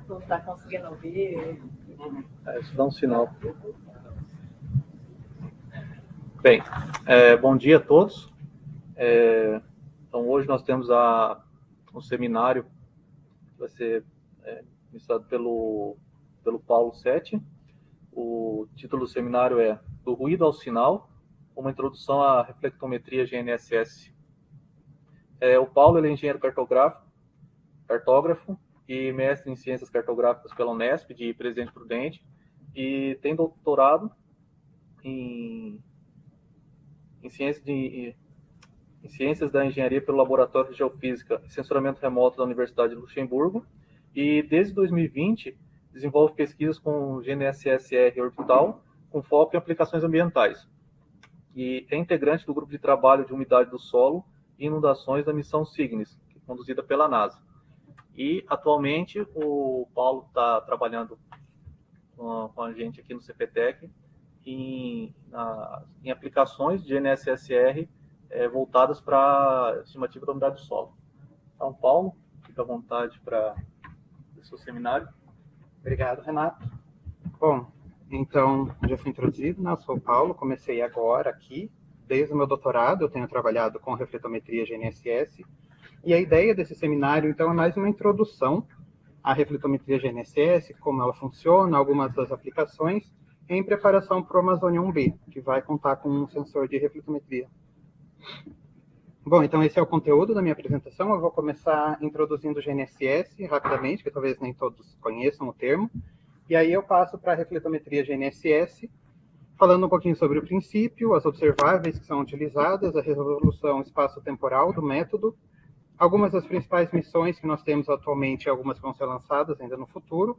Não está conseguindo ouvir. Isso dá um sinal. Bem, bom dia a todos. Então, hoje nós temos um seminário que vai ser ministrado pelo Paulo Setti. O título do seminário é Do Ruído ao Sinal, uma introdução à reflectometria GNSS. O Paulo ele é engenheiro cartógrafo e mestre em ciências cartográficas pela Unesp de Presidente Prudente e tem doutorado em ciências da engenharia pelo Laboratório de Geofísica e Sensoramento Remoto da Universidade de Luxemburgo e desde 2020 desenvolve pesquisas com GNSS-R orbital com foco em aplicações ambientais e é integrante do grupo de trabalho de umidade do solo e inundações da missão Cygnus, que é conduzida pela NASA. E atualmente o Paulo está trabalhando com a gente aqui no CPTEC em aplicações de GNSS-R voltadas para a estimativa da umidade do solo. Então, Paulo, fica à vontade para o seu seminário. Obrigado, Renato. Bom, então, já fui introduzido, né? Eu sou o Paulo, comecei agora aqui. Desde o meu doutorado, eu tenho trabalhado com refletometria GNSS. E a ideia desse seminário, então, é mais uma introdução à refletometria GNSS, como ela funciona, algumas das aplicações, em preparação para o Amazônia 1B, que vai contar com um sensor de refletometria. Bom, então esse é o conteúdo da minha apresentação. Eu vou começar introduzindo o GNSS rapidamente, que talvez nem todos conheçam o termo. E aí eu passo para a refletometria GNSS, falando um pouquinho sobre o princípio, as observáveis que são utilizadas, a resolução espaço-temporal do método, algumas das principais missões que nós temos atualmente, algumas vão ser lançadas ainda no futuro,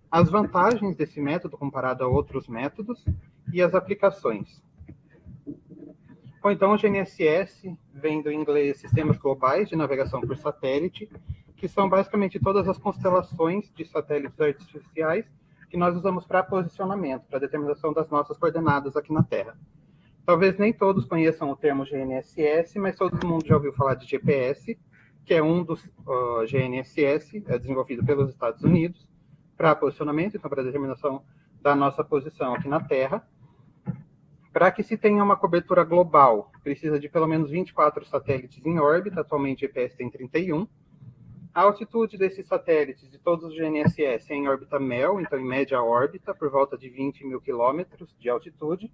as vantagens desse método comparado a outros métodos e as aplicações. Bom, então o GNSS vem do inglês Sistemas Globais de Navegação por Satélite, que são basicamente todas as constelações de satélites artificiais que nós usamos para posicionamento, para determinação das nossas coordenadas aqui na Terra. Talvez nem todos conheçam o termo GNSS, mas todo mundo já ouviu falar de GPS, que é um dos GNSS, desenvolvido pelos Estados Unidos, para posicionamento, então para determinação da nossa posição aqui na Terra. Para que se tenha uma cobertura global, precisa de pelo menos 24 satélites em órbita, atualmente o GPS tem 31. A altitude desses satélites, de todos os GNSS, é em órbita MEL, então em média órbita, por volta de 20 mil quilômetros de altitude,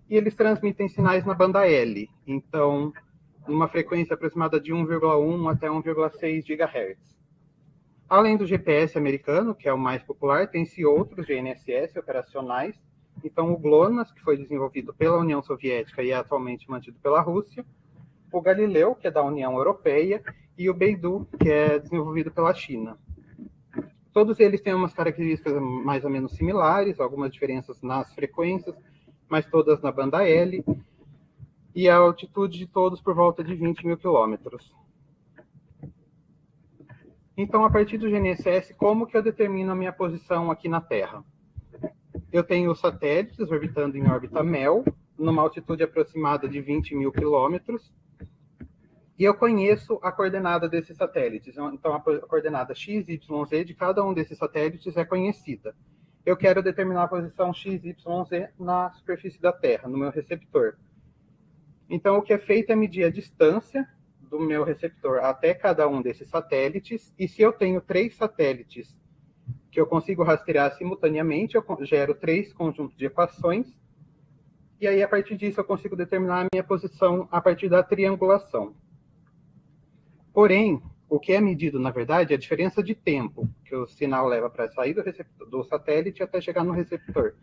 e eles transmitem sinais na banda L, então numa frequência aproximada de 1,1 até 1,6 GHz. Além do GPS americano, que é o mais popular, tem-se outros GNSS operacionais. Então, o GLONASS, que foi desenvolvido pela União Soviética e é atualmente mantido pela Rússia, o Galileu, que é da União Europeia, e o Beidou, que é desenvolvido pela China. Todos eles têm umas características mais ou menos similares, algumas diferenças nas frequências, mas todas na banda L, e a altitude de todos por volta de 20 mil quilômetros. Então, a partir do GNSS, como que eu determino a minha posição aqui na Terra? Eu tenho os satélites orbitando em órbita MEL, numa altitude aproximada de 20 mil quilômetros, e eu conheço a coordenada desses satélites. Então, a coordenada x, y, z de cada um desses satélites é conhecida. Eu quero determinar a posição x, y, z na superfície da Terra, no meu receptor. Então, o que é feito é medir a distância do meu receptor até cada um desses satélites, e se eu tenho 3 satélites que eu consigo rastrear simultaneamente, eu gero 3 conjuntos de equações, e aí, a partir disso, eu consigo determinar a minha posição a partir da triangulação. Porém, o que é medido, na verdade, é a diferença de tempo que o sinal leva para sair do satélite até chegar no receptor.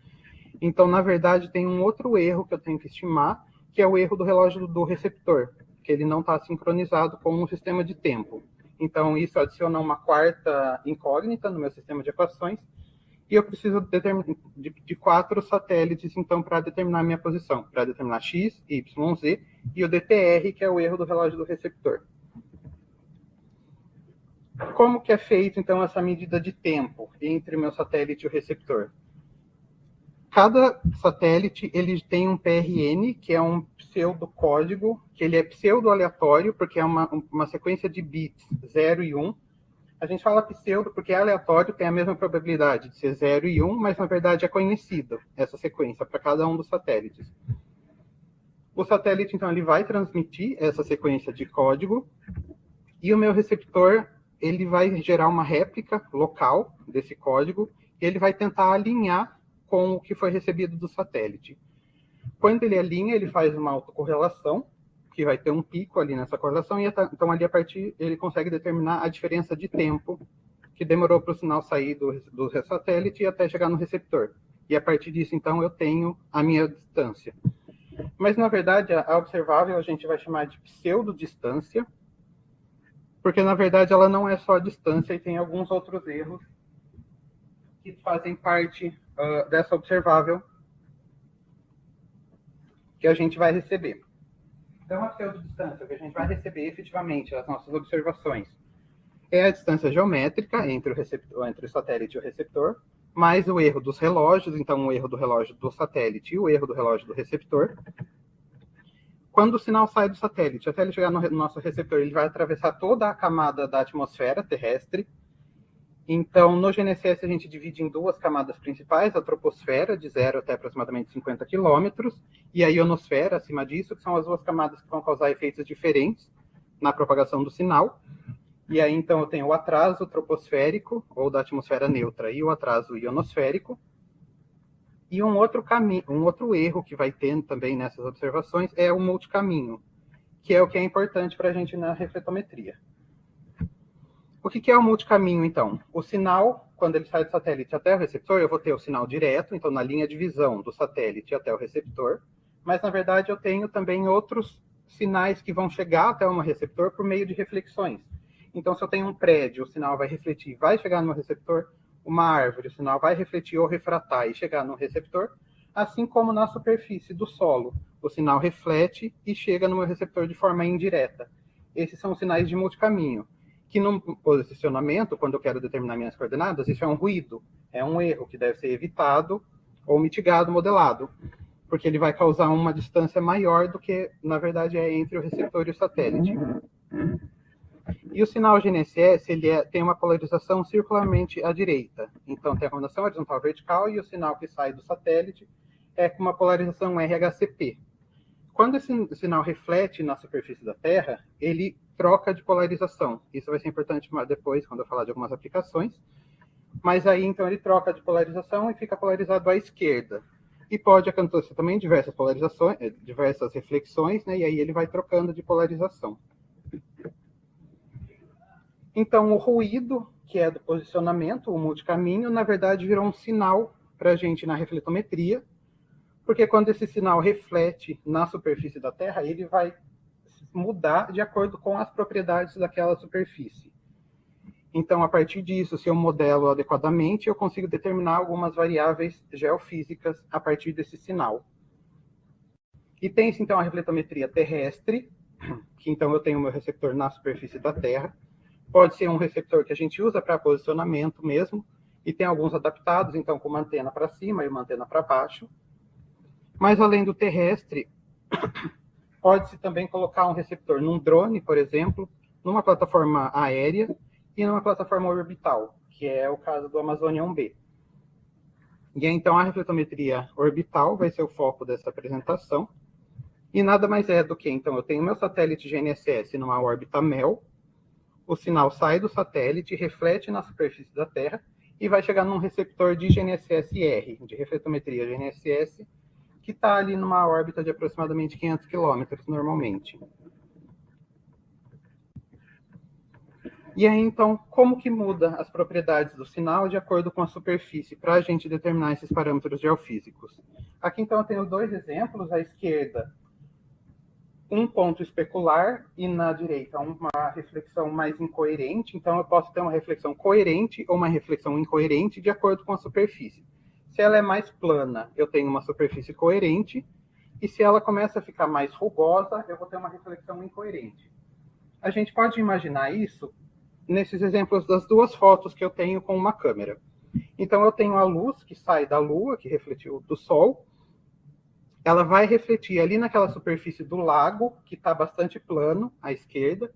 Então, na verdade, tem um outro erro que eu tenho que estimar, que é o erro do relógio do receptor, que ele não está sincronizado com um sistema de tempo. Então, isso adiciona uma quarta incógnita no meu sistema de equações, e eu preciso de 4 satélites, então, para determinar a minha posição, para determinar x, y, z, e o DTR, que é o erro do relógio do receptor. Como que é feito, então, essa medida de tempo entre o meu satélite e o receptor? Cada satélite ele tem um PRN, que é um pseudocódigo, que ele é pseudo-aleatório, porque é uma sequência de bits 0 e 1. A gente fala pseudo porque é aleatório, tem a mesma probabilidade de ser 0 e 1, mas na verdade é conhecido essa sequência para cada um dos satélites. O satélite, então, ele vai transmitir essa sequência de código, e o meu receptor ele vai gerar uma réplica local desse código, e ele vai tentar alinhar com o que foi recebido do satélite. Quando ele alinha, ele faz uma autocorrelação, que vai ter um pico ali nessa correlação, e então ali a partir ele consegue determinar a diferença de tempo que demorou para o sinal sair do satélite e até chegar no receptor. E a partir disso, então, eu tenho a minha distância. Mas, na verdade, a observável a gente vai chamar de pseudodistância, porque, na verdade, ela não é só a distância e tem alguns outros erros que fazem parte dessa observável que a gente vai receber. Então, a pseudodistância que a gente vai receber efetivamente as nossas observações é a distância geométrica entre o satélite e o receptor, mais o erro dos relógios, então o erro do relógio do satélite e o erro do relógio do receptor. Quando o sinal sai do satélite, até ele chegar no nosso receptor, ele vai atravessar toda a camada da atmosfera terrestre. Então, no GNSS, a gente divide em duas camadas principais, a troposfera, de 0 até aproximadamente 50 quilômetros, e a ionosfera, acima disso, que são as duas camadas que vão causar efeitos diferentes na propagação do sinal. E aí, então, eu tenho o atraso troposférico, ou da atmosfera neutra, e o atraso ionosférico. E um outro erro que vai ter também nessas observações é o multicaminho, que é o que é importante para a gente na refletometria. O que é o multicaminho, então? O sinal, quando ele sai do satélite até o receptor, eu vou ter o sinal direto, então na linha de visão do satélite até o receptor, mas na verdade eu tenho também outros sinais que vão chegar até o meu receptor por meio de reflexões. Então, se eu tenho um prédio, o sinal vai refletir, vai chegar no receptor. Uma árvore, o sinal vai refletir ou refratar e chegar no receptor, assim como na superfície do solo, o sinal reflete e chega no meu receptor de forma indireta. Esses são os sinais de multicaminho, que no posicionamento, quando eu quero determinar minhas coordenadas, isso é um ruído, é um erro que deve ser evitado ou mitigado, modelado, porque ele vai causar uma distância maior do que, na verdade, é entre o receptor e o satélite. E o sinal GNSS tem uma polarização circularmente à direita. Então, tem a combinação horizontal vertical e o sinal que sai do satélite é com uma polarização RHCP. Quando esse sinal reflete na superfície da Terra, ele troca de polarização. Isso vai ser importante depois, quando eu falar de algumas aplicações. Mas aí, então, ele troca de polarização e fica polarizado à esquerda. E pode acontecer também diversas polarizações, diversas reflexões, né? E aí ele vai trocando de polarização. Então, o ruído, que é do posicionamento, o multicaminho, na verdade, virou um sinal para a gente na refletometria, porque quando esse sinal reflete na superfície da Terra, ele vai mudar de acordo com as propriedades daquela superfície. Então, a partir disso, se eu modelo adequadamente, eu consigo determinar algumas variáveis geofísicas a partir desse sinal. E tem-se, então, a refletometria terrestre, que então eu tenho o meu receptor na superfície da Terra. Pode ser um receptor que a gente usa para posicionamento mesmo, e tem alguns adaptados, então, com uma antena para cima e uma antena para baixo. Mas, além do terrestre, pode-se também colocar um receptor num drone, por exemplo, numa plataforma aérea e numa plataforma orbital, que é o caso do Amazônia 1B. E então a refletometria orbital vai ser o foco dessa apresentação. E nada mais é do que, então, eu tenho meu satélite GNSS numa órbita MEL, o sinal sai do satélite, reflete na superfície da Terra e vai chegar num receptor de GNSS-R, de refletometria GNSS, que está ali numa órbita de aproximadamente 500 quilômetros normalmente. E aí, então, como que muda as propriedades do sinal de acordo com a superfície, para a gente determinar esses parâmetros geofísicos? Aqui, então, eu tenho dois exemplos. À esquerda, um ponto especular, e na direita, uma reflexão mais incoerente. Então, eu posso ter uma reflexão coerente ou uma reflexão incoerente de acordo com a superfície. Se ela é mais plana, eu tenho uma superfície coerente, e se ela começa a ficar mais rugosa, eu vou ter uma reflexão incoerente. A gente pode imaginar isso nesses exemplos das duas fotos que eu tenho com uma câmera. Então, eu tenho a luz que sai da Lua, que refletiu do Sol. Ela vai refletir ali naquela superfície do lago, que está bastante plano, à esquerda.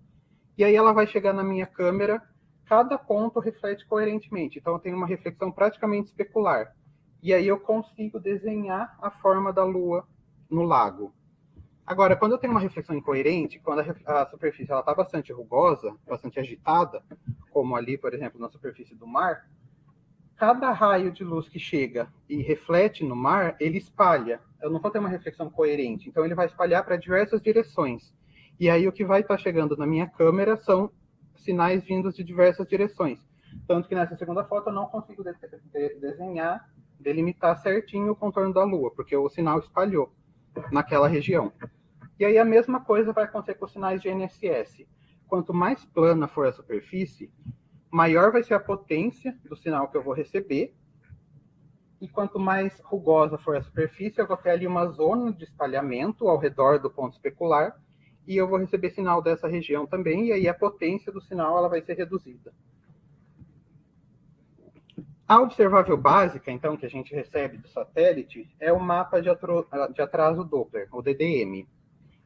E aí ela vai chegar na minha câmera, cada ponto reflete coerentemente. Então, eu tenho uma reflexão praticamente especular. E aí eu consigo desenhar a forma da Lua no lago. Agora, quando eu tenho uma reflexão incoerente, quando a superfície está bastante rugosa, bastante agitada, como ali, por exemplo, na superfície do mar, cada raio de luz que chega e reflete no mar, ele espalha. Eu não vou ter uma reflexão coerente, então ele vai espalhar para diversas direções. E aí o que vai estar chegando na minha câmera são sinais vindos de diversas direções. Tanto que nessa segunda foto eu não consigo desenhar, delimitar certinho o contorno da Lua, porque o sinal espalhou naquela região. E aí a mesma coisa vai acontecer com os sinais de GNSS. Quanto mais plana for a superfície, maior vai ser a potência do sinal que eu vou receber. E quanto mais rugosa for a superfície, eu vou ter ali uma zona de espalhamento ao redor do ponto especular, e eu vou receber sinal dessa região também, e aí a potência do sinal ela vai ser reduzida. A observável básica, então, que a gente recebe do satélite, é o mapa de atraso Doppler, o DDM.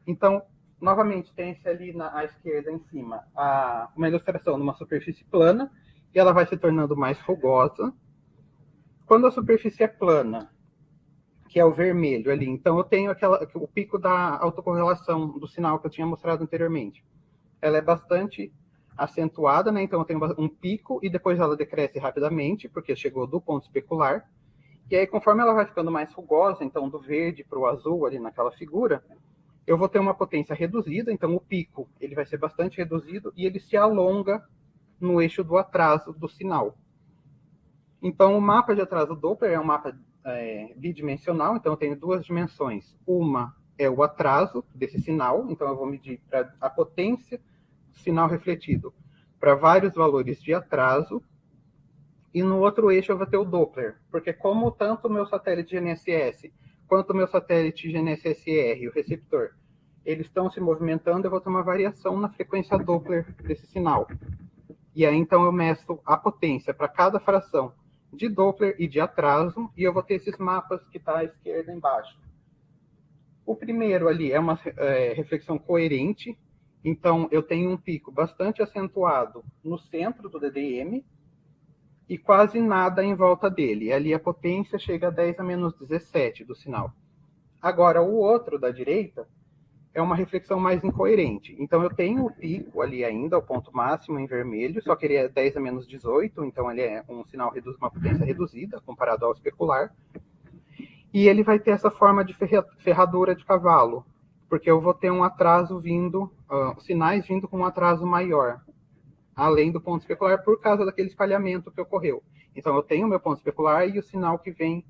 Então, novamente, tem esse ali à esquerda, em cima, uma ilustração numa superfície plana, e ela vai se tornando mais rugosa. Quando a superfície é plana, que é o vermelho ali, então eu tenho o pico da autocorrelação do sinal que eu tinha mostrado anteriormente. Ela é bastante acentuada, né? Então eu tenho um pico e depois ela decresce rapidamente, porque chegou do ponto especular. E aí, conforme ela vai ficando mais rugosa, então do verde para o azul ali naquela figura, eu vou ter uma potência reduzida, então o pico ele vai ser bastante reduzido e ele se alonga no eixo do atraso do sinal. Então, o mapa de atraso Doppler é um mapa bidimensional, então eu tenho duas dimensões. Uma é o atraso desse sinal, então eu vou medir a potência do sinal refletido para vários valores de atraso, e no outro eixo eu vou ter o Doppler, porque como tanto o meu satélite GNSS quanto o meu satélite GNSS-R, o receptor, eles estão se movimentando, eu vou ter uma variação na frequência Doppler desse sinal. E aí, então, eu meço a potência para cada fração de Doppler e de atraso, e eu vou ter esses mapas que está à esquerda embaixo. O primeiro ali é uma reflexão coerente, então eu tenho um pico bastante acentuado no centro do DDM e quase nada em volta dele. Ali a potência chega a 10 a menos 17 do sinal. Agora, o outro da direita é uma reflexão mais incoerente. Então, eu tenho o pico ali ainda, o ponto máximo em vermelho, só que ele é 10 a menos 18, então ele é um sinal uma potência reduzida, comparado ao especular. E ele vai ter essa forma de ferradura de cavalo, porque eu vou ter um atraso vindo, sinais vindo com um atraso maior, além do ponto especular, por causa daquele espalhamento que ocorreu. Então, eu tenho o meu ponto especular e o sinal que vem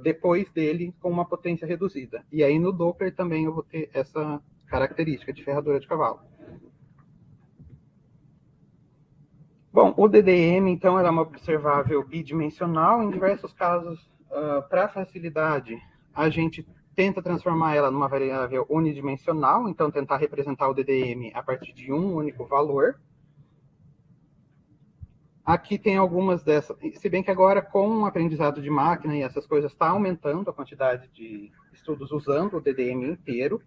depois dele com uma potência reduzida. E aí no Doppler também eu vou ter essa característica de ferradura de cavalo. Bom, o DDM, então, era uma observável bidimensional. Em diversos casos, para facilidade, a gente tenta transformar ela numa variável unidimensional, então tentar representar o DDM a partir de um único valor. Aqui tem algumas dessas, se bem que agora com o aprendizado de máquina e essas coisas está aumentando a quantidade de estudos usando o DDM inteiro,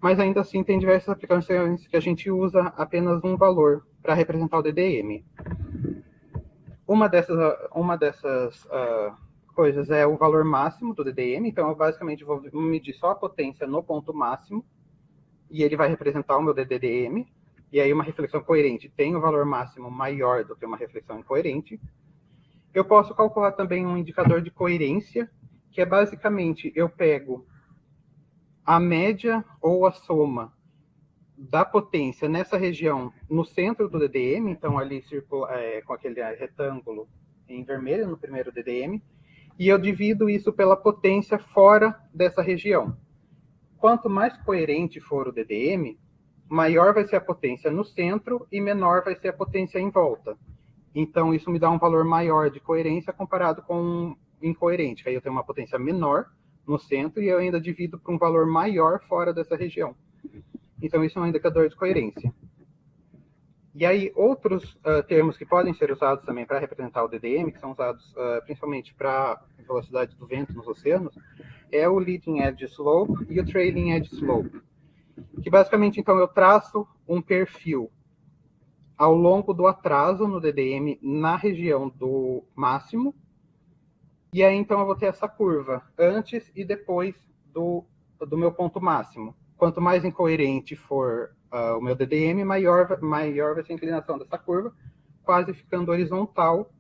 mas ainda assim tem diversas aplicações que a gente usa apenas um valor para representar o DDM. Uma dessas coisas é o valor máximo do DDM, então eu basicamente vou medir só a potência no ponto máximo, e ele vai representar o meu DDM. E aí uma reflexão coerente tem um valor máximo maior do que uma reflexão incoerente. Eu posso calcular também um indicador de coerência, que é basicamente eu pego a média ou a soma da potência nessa região no centro do DDM, então ali com aquele retângulo em vermelho no primeiro DDM, e eu divido isso pela potência fora dessa região. Quanto mais coerente for o DDM, maior vai ser a potência no centro e menor vai ser a potência em volta. Então, isso me dá um valor maior de coerência comparado com incoerente, que aí eu tenho uma potência menor no centro e eu ainda divido por um valor maior fora dessa região. Então, isso é um indicador de coerência. E aí, outros termos que podem ser usados também para representar o DDM, que são usados principalmente para a velocidade do vento nos oceanos, é o Leading Edge Slope e o Trailing Edge Slope, que basicamente, então, eu traço um perfil ao longo do atraso no DDM na região do máximo, e aí, então, eu vou ter essa curva antes e depois do meu ponto máximo. Quanto mais incoerente for o meu DDM, maior vai ser a inclinação dessa curva, quase ficando horizontal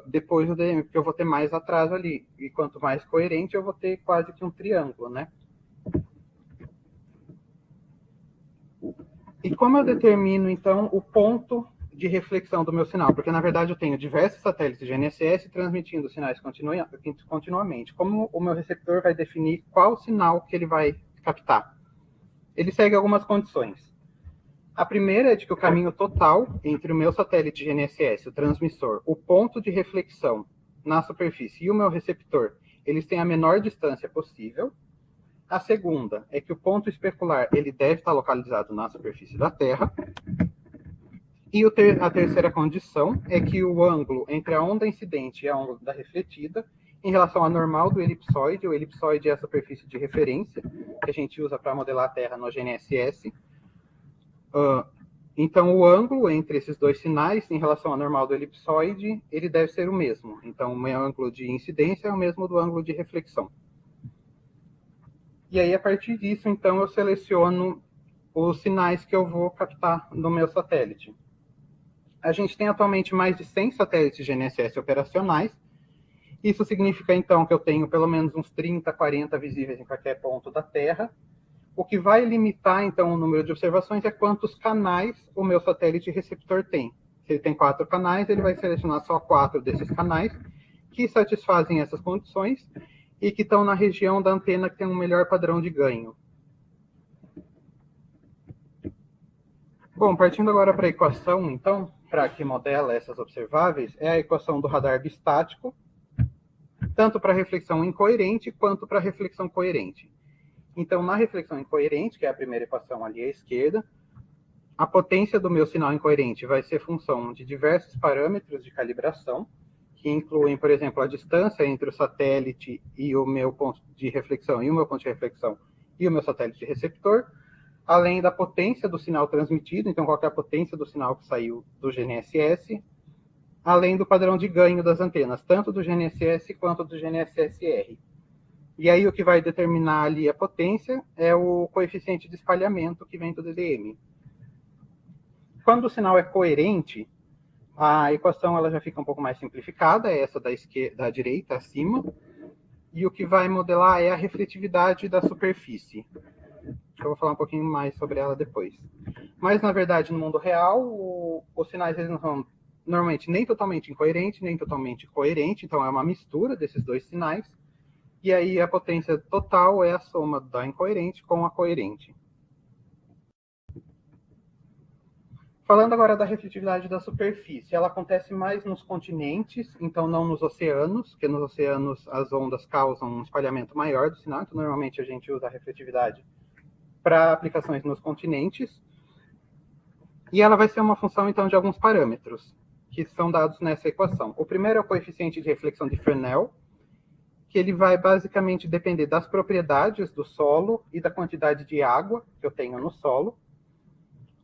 depois do DDM, porque eu vou ter mais atraso ali. E quanto mais coerente, eu vou ter quase que um triângulo, né? E como eu determino, então, o ponto de reflexão do meu sinal? Porque, na verdade, eu tenho diversos satélites de GNSS transmitindo sinais continuamente. Como o meu receptor vai definir qual sinal que ele vai captar? Ele segue algumas condições. A primeira é de que o caminho total entre o meu satélite GNSS, o transmissor, o ponto de reflexão na superfície e o meu receptor, eles têm a menor distância possível. A segunda é que o ponto especular ele deve estar localizado na superfície da Terra. E a terceira condição é que o ângulo entre a onda incidente e a onda refletida, em relação à normal do elipsoide, o elipsoide é a superfície de referência que a gente usa para modelar a Terra no GNSS. Então, o ângulo entre esses dois sinais, em relação à normal do elipsoide, ele deve ser o mesmo. Então, o meu ângulo de incidência é o mesmo do ângulo de reflexão. E aí, a partir disso, então, eu seleciono os sinais que eu vou captar no meu satélite. A gente tem atualmente mais de 100 satélites GNSS operacionais. Isso significa, então, que eu tenho pelo menos uns 30, 40 visíveis em qualquer ponto da Terra. O que vai limitar, então, o número de observações é quantos canais o meu satélite receptor tem. Se ele tem 4 canais, ele vai selecionar só 4 desses canais que satisfazem essas condições e que estão na região da antena que tem um melhor padrão de ganho. Bom, partindo agora para a equação, então, para que modela essas observáveis, é a equação do radar bistático, tanto para reflexão incoerente quanto para reflexão coerente. Então, na reflexão incoerente, que é a primeira equação ali à esquerda, a potência do meu sinal incoerente vai ser função de diversos parâmetros de calibração, que incluem, por exemplo, a distância entre o satélite e o meu ponto de reflexão, e o meu ponto de reflexão e o meu satélite receptor, além da potência do sinal transmitido, então qual é a potência do sinal que saiu do GNSS, além do padrão de ganho das antenas, tanto do GNSS quanto do GNSS-R. E aí o que vai determinar ali a potência é o coeficiente de espalhamento que vem do DDM. Quando o sinal é coerente, a equação ela já fica um pouco mais simplificada, é essa da direita acima, e o que vai modelar é a refletividade da superfície. Eu vou falar um pouquinho mais sobre ela depois. Mas, na verdade, no mundo real, os sinais eles não são normalmente nem totalmente incoerente, nem totalmente coerente, então é uma mistura desses dois sinais, e aí a potência total é a soma da incoerente com a coerente. Falando agora da refletividade da superfície, ela acontece mais nos continentes, então não nos oceanos, porque nos oceanos as ondas causam um espalhamento maior do sinal, então normalmente a gente usa a refletividade para aplicações nos continentes. E ela vai ser uma função, então, de alguns parâmetros que são dados nessa equação. O primeiro é o coeficiente de reflexão de Fresnel, que ele vai basicamente depender das propriedades do solo e da quantidade de água que eu tenho no solo.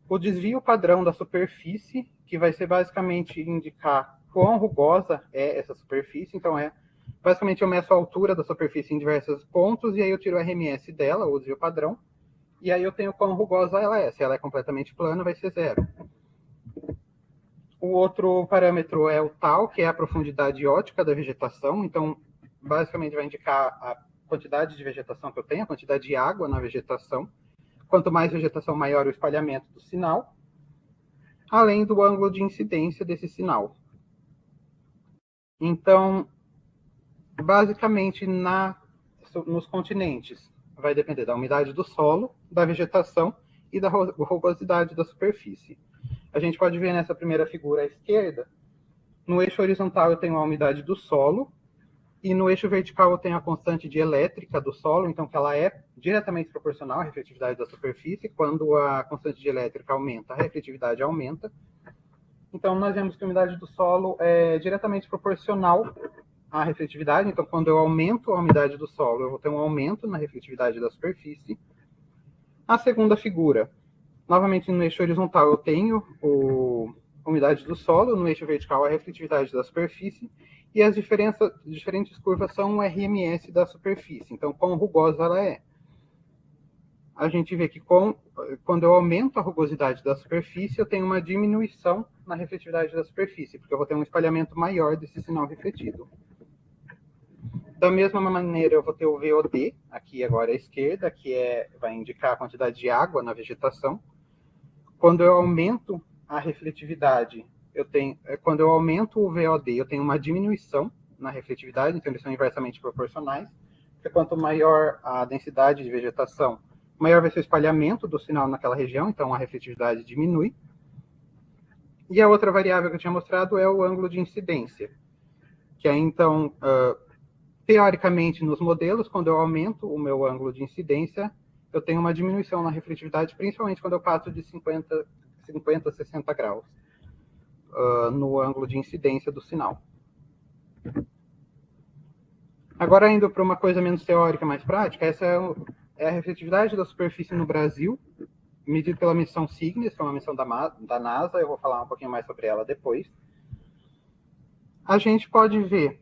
O desvio padrão da superfície, que vai ser basicamente indicar quão rugosa é essa superfície. Então, basicamente eu meço a altura da superfície em diversos pontos e aí eu tiro o RMS dela, o desvio padrão, e aí eu tenho quão rugosa ela é. Se ela é completamente plana, vai ser 0. O outro parâmetro é o tal, que é a profundidade ótica da vegetação. Então, basicamente vai indicar a quantidade de vegetação que eu tenho, a quantidade de água na vegetação. Quanto mais vegetação, maior o espalhamento do sinal, além do ângulo de incidência desse sinal. Então, basicamente, nos continentes, vai depender da umidade do solo, da vegetação e da rugosidade da superfície. A gente pode ver nessa primeira figura à esquerda, no eixo horizontal eu tenho a umidade do solo, E no eixo vertical eu tenho a constante dielétrica do solo, então que ela é diretamente proporcional à refletividade da superfície. Quando a constante dielétrica aumenta, a refletividade aumenta. Então nós vemos que a umidade do solo é diretamente proporcional à refletividade. Então quando eu aumento a umidade do solo, eu vou ter um aumento na refletividade da superfície. A segunda figura, novamente no eixo horizontal eu tenho a umidade do solo, no eixo vertical a refletividade da superfície, e as diferentes curvas são o RMS da superfície, então quão rugosa ela é. A gente vê que quando eu aumento a rugosidade da superfície, eu tenho uma diminuição na refletividade da superfície, porque eu vou ter um espalhamento maior desse sinal refletido. Da mesma maneira, eu vou ter o VOD, aqui agora à esquerda, que vai indicar a quantidade de água na vegetação. Quando eu aumento a refletividade, quando eu aumento o VOD, eu tenho uma diminuição na refletividade, então eles são inversamente proporcionais, porque quanto maior a densidade de vegetação, maior vai ser o espalhamento do sinal naquela região, então a refletividade diminui. E a outra variável que eu tinha mostrado é o ângulo de incidência, que é então, teoricamente, nos modelos, quando eu aumento o meu ângulo de incidência, eu tenho uma diminuição na refletividade, principalmente quando eu passo de 50 a 60 graus no ângulo de incidência do sinal. Agora, indo para uma coisa menos teórica, mais prática, essa é a refletividade da superfície no Brasil, medida pela missão CYGNSS, que é uma missão da NASA, eu vou falar um pouquinho mais sobre ela depois. A gente pode ver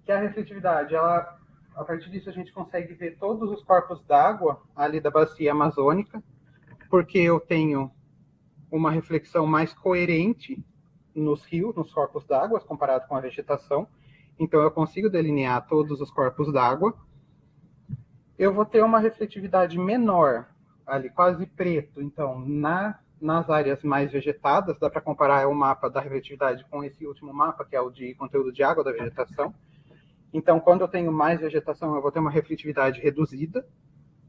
que a refletividade, a partir disso a gente consegue ver todos os corpos d'água ali da bacia amazônica, porque eu tenho uma reflexão mais coerente nos rios, nos corpos d'água, comparado com a vegetação. Então eu consigo delinear todos os corpos d'água. Eu vou ter uma refletividade menor, ali quase preto, então nas áreas mais vegetadas, dá para comparar o mapa da refletividade com esse último mapa, que é o de conteúdo de água da vegetação. Então, quando eu tenho mais vegetação, eu vou ter uma refletividade reduzida,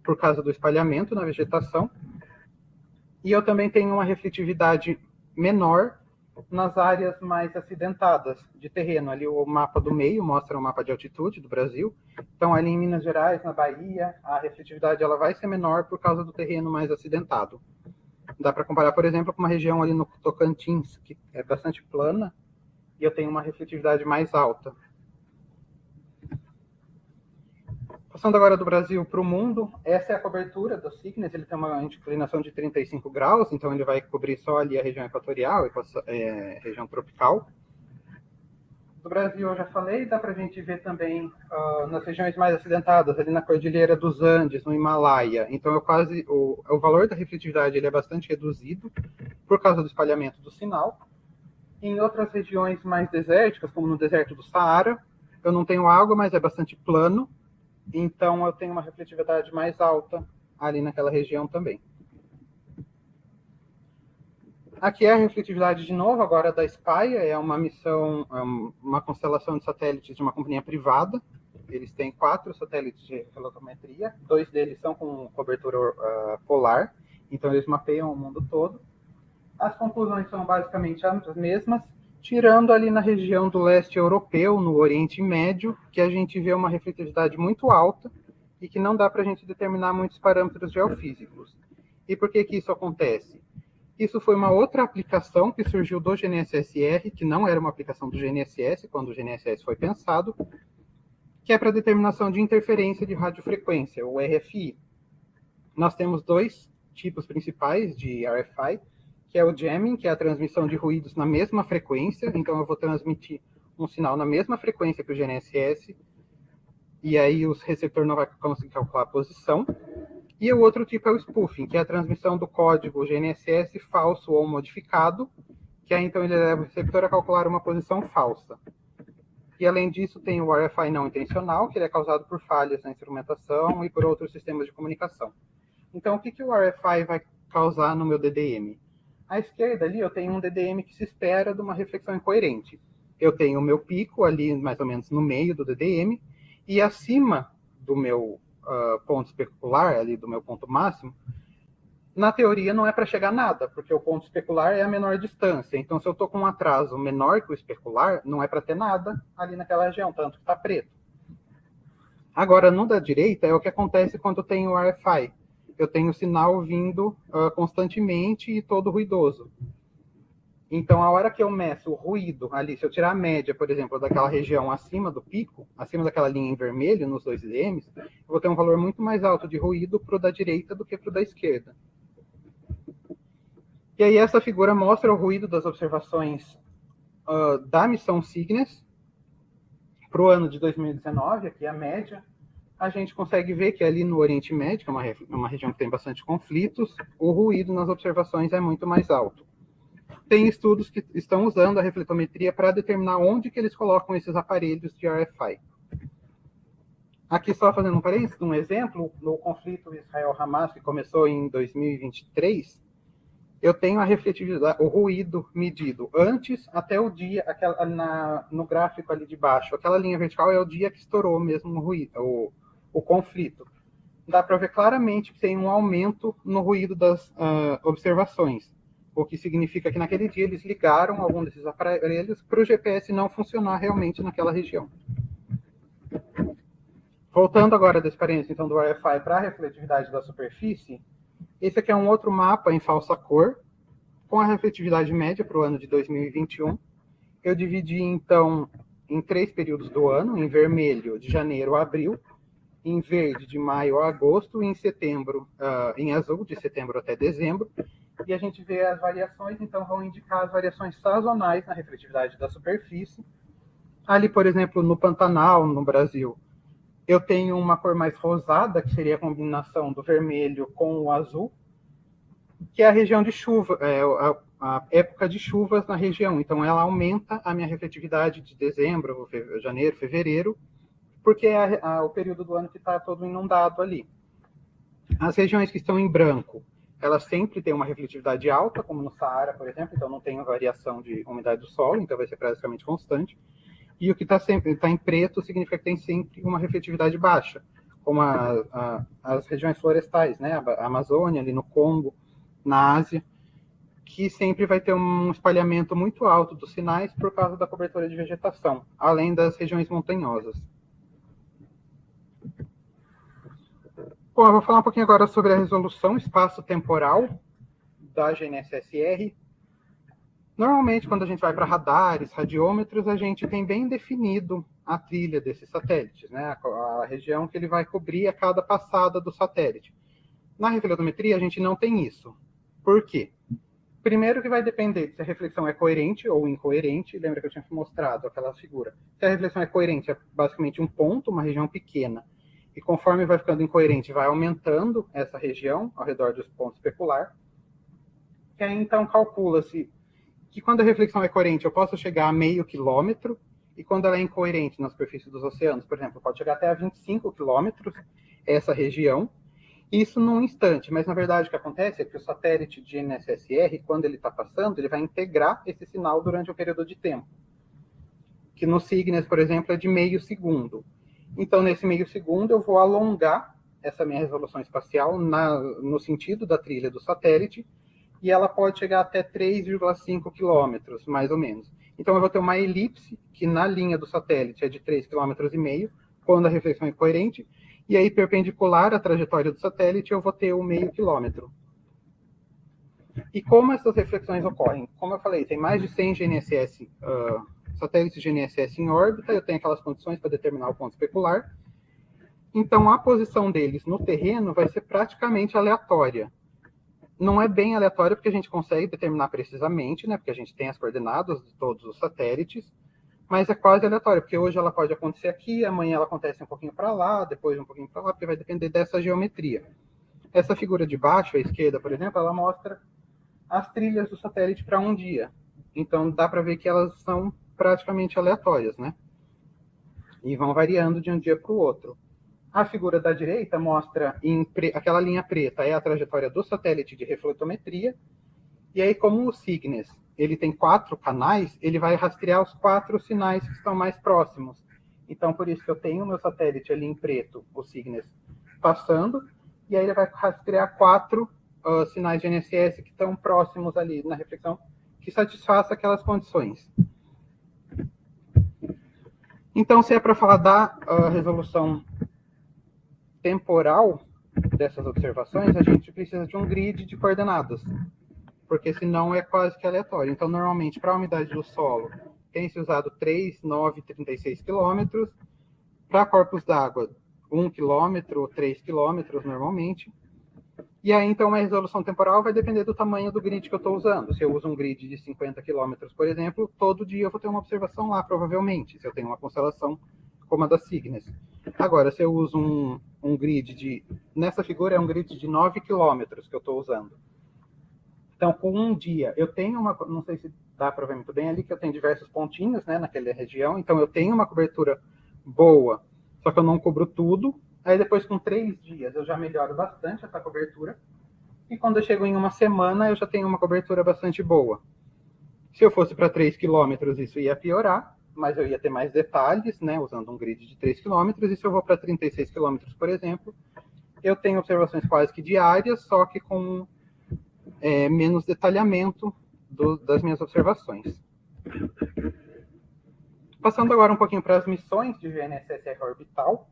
por causa do espalhamento na vegetação. E eu também tenho uma refletividade menor nas áreas mais acidentadas de terreno. Ali o mapa do meio mostra o mapa de altitude do Brasil. Então, ali em Minas Gerais, na Bahia, a refletividade ela vai ser menor por causa do terreno mais acidentado. Dá para comparar, por exemplo, com uma região ali no Tocantins, que é bastante plana, e eu tenho uma refletividade mais alta. Passando agora do Brasil para o mundo, essa é a cobertura do CYGNSS, ele tem uma inclinação de 35 graus, então ele vai cobrir só ali a região equatorial, região tropical. Do Brasil eu já falei, dá para a gente ver também nas regiões mais acidentadas, ali na Cordilheira dos Andes, no Himalaia. Então o valor da refletividade ele é bastante reduzido por causa do espalhamento do sinal. Em outras regiões mais desérticas, como no deserto do Saara, eu não tenho água, mas é bastante plano. Então, eu tenho uma refletividade mais alta ali naquela região também. Aqui é a refletividade, de novo, agora da Spaia. É uma missão, uma constelação de satélites de uma companhia privada. Eles têm 4 satélites de fotometria. 2 deles são com cobertura polar. Então, eles mapeiam o mundo todo. As conclusões são basicamente as mesmas, tirando ali na região do leste europeu, no Oriente Médio, que a gente vê uma refletividade muito alta e que não dá para a gente determinar muitos parâmetros geofísicos. E por que isso acontece? Isso foi uma outra aplicação que surgiu do GNSS-R, que não era uma aplicação do GNSS, quando o GNSS foi pensado, que é para determinação de interferência de radiofrequência, o RFI. Nós temos 2 tipos principais de RFI, que é o jamming, que é a transmissão de ruídos na mesma frequência. Então, eu vou transmitir um sinal na mesma frequência que o GNSS, e aí o receptor não vai conseguir calcular a posição. E o outro tipo é o spoofing, que é a transmissão do código GNSS falso ou modificado, que aí, então, ele leva o receptor a calcular uma posição falsa. E, além disso, tem o RFI não intencional, que ele é causado por falhas na instrumentação e por outros sistemas de comunicação. Então, o que o RFI vai causar no meu DDM? À esquerda ali eu tenho um DDM que se espera de uma reflexão incoerente. Eu tenho o meu pico ali mais ou menos no meio do DDM, e acima do meu ponto especular, ali do meu ponto máximo, na teoria não é para chegar nada, porque o ponto especular é a menor distância. Então, se eu estou com um atraso menor que o especular, não é para ter nada ali naquela região, tanto que está preto. Agora, no da direita, é o que acontece quando tem o RFI. Eu tenho o sinal vindo constantemente e todo ruidoso. Então, a hora que eu meço o ruído ali, se eu tirar a média, por exemplo, daquela região acima do pico, acima daquela linha em vermelho, nos 2 IDMs, eu vou ter um valor muito mais alto de ruído para o da direita do que para o da esquerda. E aí essa figura mostra o ruído das observações da missão Cygnus para o ano de 2019, aqui a média. A gente consegue ver que ali no Oriente Médio, que é uma região que tem bastante conflitos, o ruído nas observações é muito mais alto. Tem estudos que estão usando a refletometria para determinar onde que eles colocam esses aparelhos de RFI. Aqui só fazendo um parênteses, um exemplo, no conflito Israel-Hamas, que começou em 2023, eu tenho a refletividade, o ruído medido antes até o dia, no gráfico ali de baixo, aquela linha vertical é o dia que estourou mesmo o ruído, o conflito. Dá para ver claramente que tem um aumento no ruído das observações, o que significa que naquele dia eles ligaram algum desses aparelhos para o GPS não funcionar realmente naquela região. Voltando agora da experiência então, do RFI para a refletividade da superfície, esse aqui é um outro mapa em falsa cor, com a refletividade média para o ano de 2021. Eu dividi, então, em 3 períodos do ano, em vermelho, de janeiro a abril, em verde, de maio a agosto, e em setembro, em azul, de setembro até dezembro. E a gente vê as variações, então vão indicar as variações sazonais na refletividade da superfície. Ali, por exemplo, no Pantanal, no Brasil, eu tenho uma cor mais rosada, que seria a combinação do vermelho com o azul, que é a região de chuva, a época de chuvas na região. Então, ela aumenta a minha refletividade de dezembro, janeiro, fevereiro, porque é o período do ano que está todo inundado ali. As regiões que estão em branco, elas sempre têm uma refletividade alta, como no Saara, por exemplo, então não tem variação de umidade do solo, então vai ser praticamente constante. E o que está em preto significa que tem sempre uma refletividade baixa, como as regiões florestais, né? A Amazônia, ali no Congo, na Ásia, que sempre vai ter um espalhamento muito alto dos sinais por causa da cobertura de vegetação, além das regiões montanhosas. Bom, eu vou falar um pouquinho agora sobre a resolução espaço-temporal da GNSS-R. Normalmente, quando a gente vai para radares, radiômetros, a gente tem bem definido a trilha desses satélites, né? A região que ele vai cobrir a cada passada do satélite. Na refletometria, a gente não tem isso. Por quê? Primeiro que vai depender se a reflexão é coerente ou incoerente. Lembra que eu tinha mostrado aquela figura. Se a reflexão é coerente, é basicamente um ponto, uma região pequena. E conforme vai ficando incoerente, vai aumentando essa região ao redor dos pontos especular. E aí, então, calcula-se que quando a reflexão é coerente, eu posso chegar a meio quilômetro, e quando ela é incoerente na superfície dos oceanos, por exemplo, pode chegar até a 25 quilômetros, essa região. Isso num instante, mas na verdade o que acontece é que o satélite de GNSS-R, quando ele está passando, ele vai integrar esse sinal durante um período de tempo. Que no Cygnus, por exemplo, é de meio segundo. Então, nesse meio segundo, eu vou alongar essa minha resolução espacial no sentido da trilha do satélite, e ela pode chegar até 3,5 quilômetros, mais ou menos. Então, eu vou ter uma elipse, que na linha do satélite é de 3,5 km, quando a reflexão é coerente, e aí, perpendicular à trajetória do satélite, eu vou ter o meio quilômetro. E como essas reflexões ocorrem? Como eu falei, tem mais de 100 GNSS, satélites GNSS em órbita, eu tenho aquelas condições para determinar o ponto especular. Então, a posição deles no terreno vai ser praticamente aleatória. Não é bem aleatória porque a gente consegue determinar precisamente, né? Porque a gente tem as coordenadas de todos os satélites, mas é quase aleatório, porque hoje ela pode acontecer aqui, amanhã ela acontece um pouquinho para lá, depois um pouquinho para lá, porque vai depender dessa geometria. Essa figura de baixo, à esquerda, por exemplo, ela mostra as trilhas do satélite para um dia. Então, dá para ver que elas são praticamente aleatórias, né? E vão variando de um dia para o outro. A figura da direita mostra, aquela linha preta é a trajetória do satélite de refletometria, e aí, como o Cygnus ele tem 4 canais, ele vai rastrear os 4 sinais que estão mais próximos. Então, por isso que eu tenho o meu satélite ali em preto, o Cygnus, passando, e aí ele vai rastrear 4 sinais de GNSS que estão próximos ali na reflexão, que satisfaça aquelas condições. Então, se é para falar da resolução temporal dessas observações, a gente precisa de um grid de coordenadas, porque senão é quase que aleatório. Então, normalmente, para a umidade do solo, tem-se usado 3, 9, 36 quilômetros. Para corpos d'água, 1 quilômetro, 3 quilômetros normalmente. E aí, então, a resolução temporal vai depender do tamanho do grid que eu estou usando. Se eu uso um grid de 50 quilômetros, por exemplo, todo dia eu vou ter uma observação lá, provavelmente, se eu tenho uma constelação como a da Cygnus. Agora, se eu uso um grid de... Nessa figura é um grid de 9 quilômetros que eu estou usando. Então, com um dia, eu tenho uma... Não sei se dá para ver muito bem ali, que eu tenho diversos pontinhos, né, naquela região. Então, eu tenho uma cobertura boa, só que eu não cubro tudo. Aí, depois, com 3 dias, eu já melhoro bastante essa cobertura. E quando eu chego em uma semana, eu já tenho uma cobertura bastante boa. Se eu fosse para 3 quilômetros, isso ia piorar, mas eu ia ter mais detalhes, né, usando um grid de 3 quilômetros. E se eu vou para 36 quilômetros, por exemplo, eu tenho observações quase que diárias, só que com menos detalhamento das minhas observações. Passando agora um pouquinho para as missões de GNSS orbital.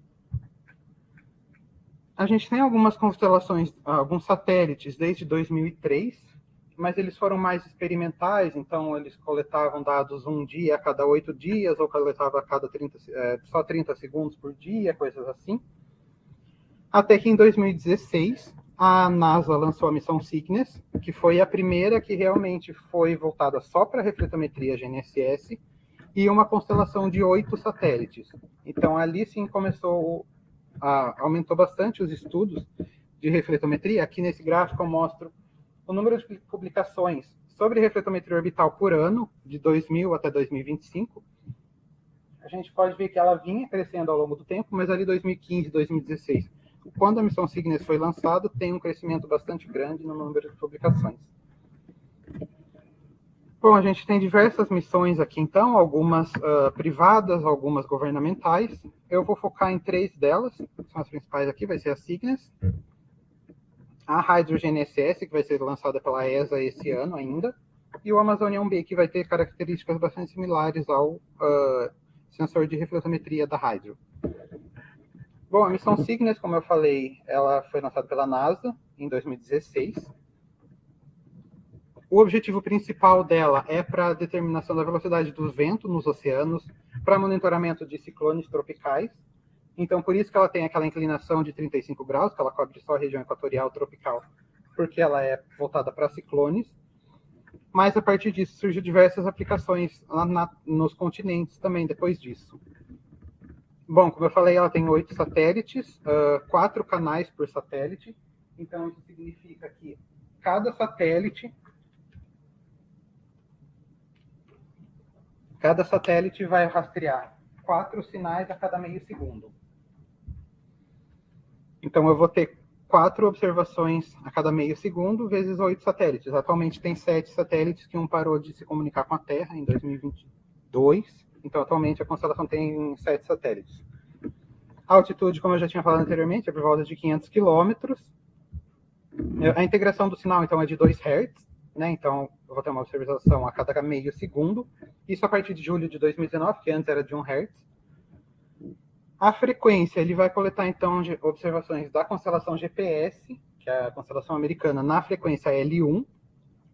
A gente tem algumas constelações, alguns satélites desde 2003, mas eles foram mais experimentais, então eles coletavam dados um dia a cada 8 dias, ou coletava a cada só 30 segundos por dia, coisas assim. Até que em 2016, a NASA lançou a missão Cygnus, que foi a primeira que realmente foi voltada só para refletometria GNSS, e uma constelação de 8 satélites. Então, ali sim aumentou bastante os estudos de refletometria. Aqui nesse gráfico eu mostro o número de publicações sobre refletometria orbital por ano, de 2000 até 2025. A gente pode ver que ela vinha crescendo ao longo do tempo, mas ali 2015, 2016, quando a missão Cygnus foi lançada, tem um crescimento bastante grande no número de publicações. Bom, a gente tem diversas missões aqui, então, algumas privadas, algumas governamentais. Eu vou focar em 3 delas, são as principais aqui, vai ser a Cygnus, a Hydro GNSS, que vai ser lançada pela ESA esse ano ainda, e o Amazônia 1B, que vai ter características bastante similares ao sensor de refletometria da Hydro. Bom, a missão Cygnus, como eu falei, ela foi lançada pela NASA em 2016. O objetivo principal dela é para a determinação da velocidade do vento nos oceanos, para monitoramento de ciclones tropicais. Então, por isso que ela tem aquela inclinação de 35 graus, que ela cobre só a região equatorial tropical, porque ela é voltada para ciclones. Mas, a partir disso, surgiu diversas aplicações lá nos continentes também, depois disso. Bom, como eu falei, ela tem 8 satélites, 4 canais por satélite. Então, isso significa que cada satélite vai rastrear 4 sinais a cada meio segundo. Então, eu vou ter 4 observações a cada meio segundo, vezes 8 satélites. Atualmente tem 7 satélites, que um parou de se comunicar com a Terra em 2022. Então, atualmente, a constelação tem 7 satélites. A altitude, como eu já tinha falado anteriormente, é por volta de 500 quilômetros. A integração do sinal, então, é de 2 Hz. Né? Então, eu vou ter uma observação a cada meio segundo. Isso a partir de julho de 2019, que antes era de 1 Hz. A frequência, ele vai coletar, então, observações da constelação GPS, que é a constelação americana, na frequência L1,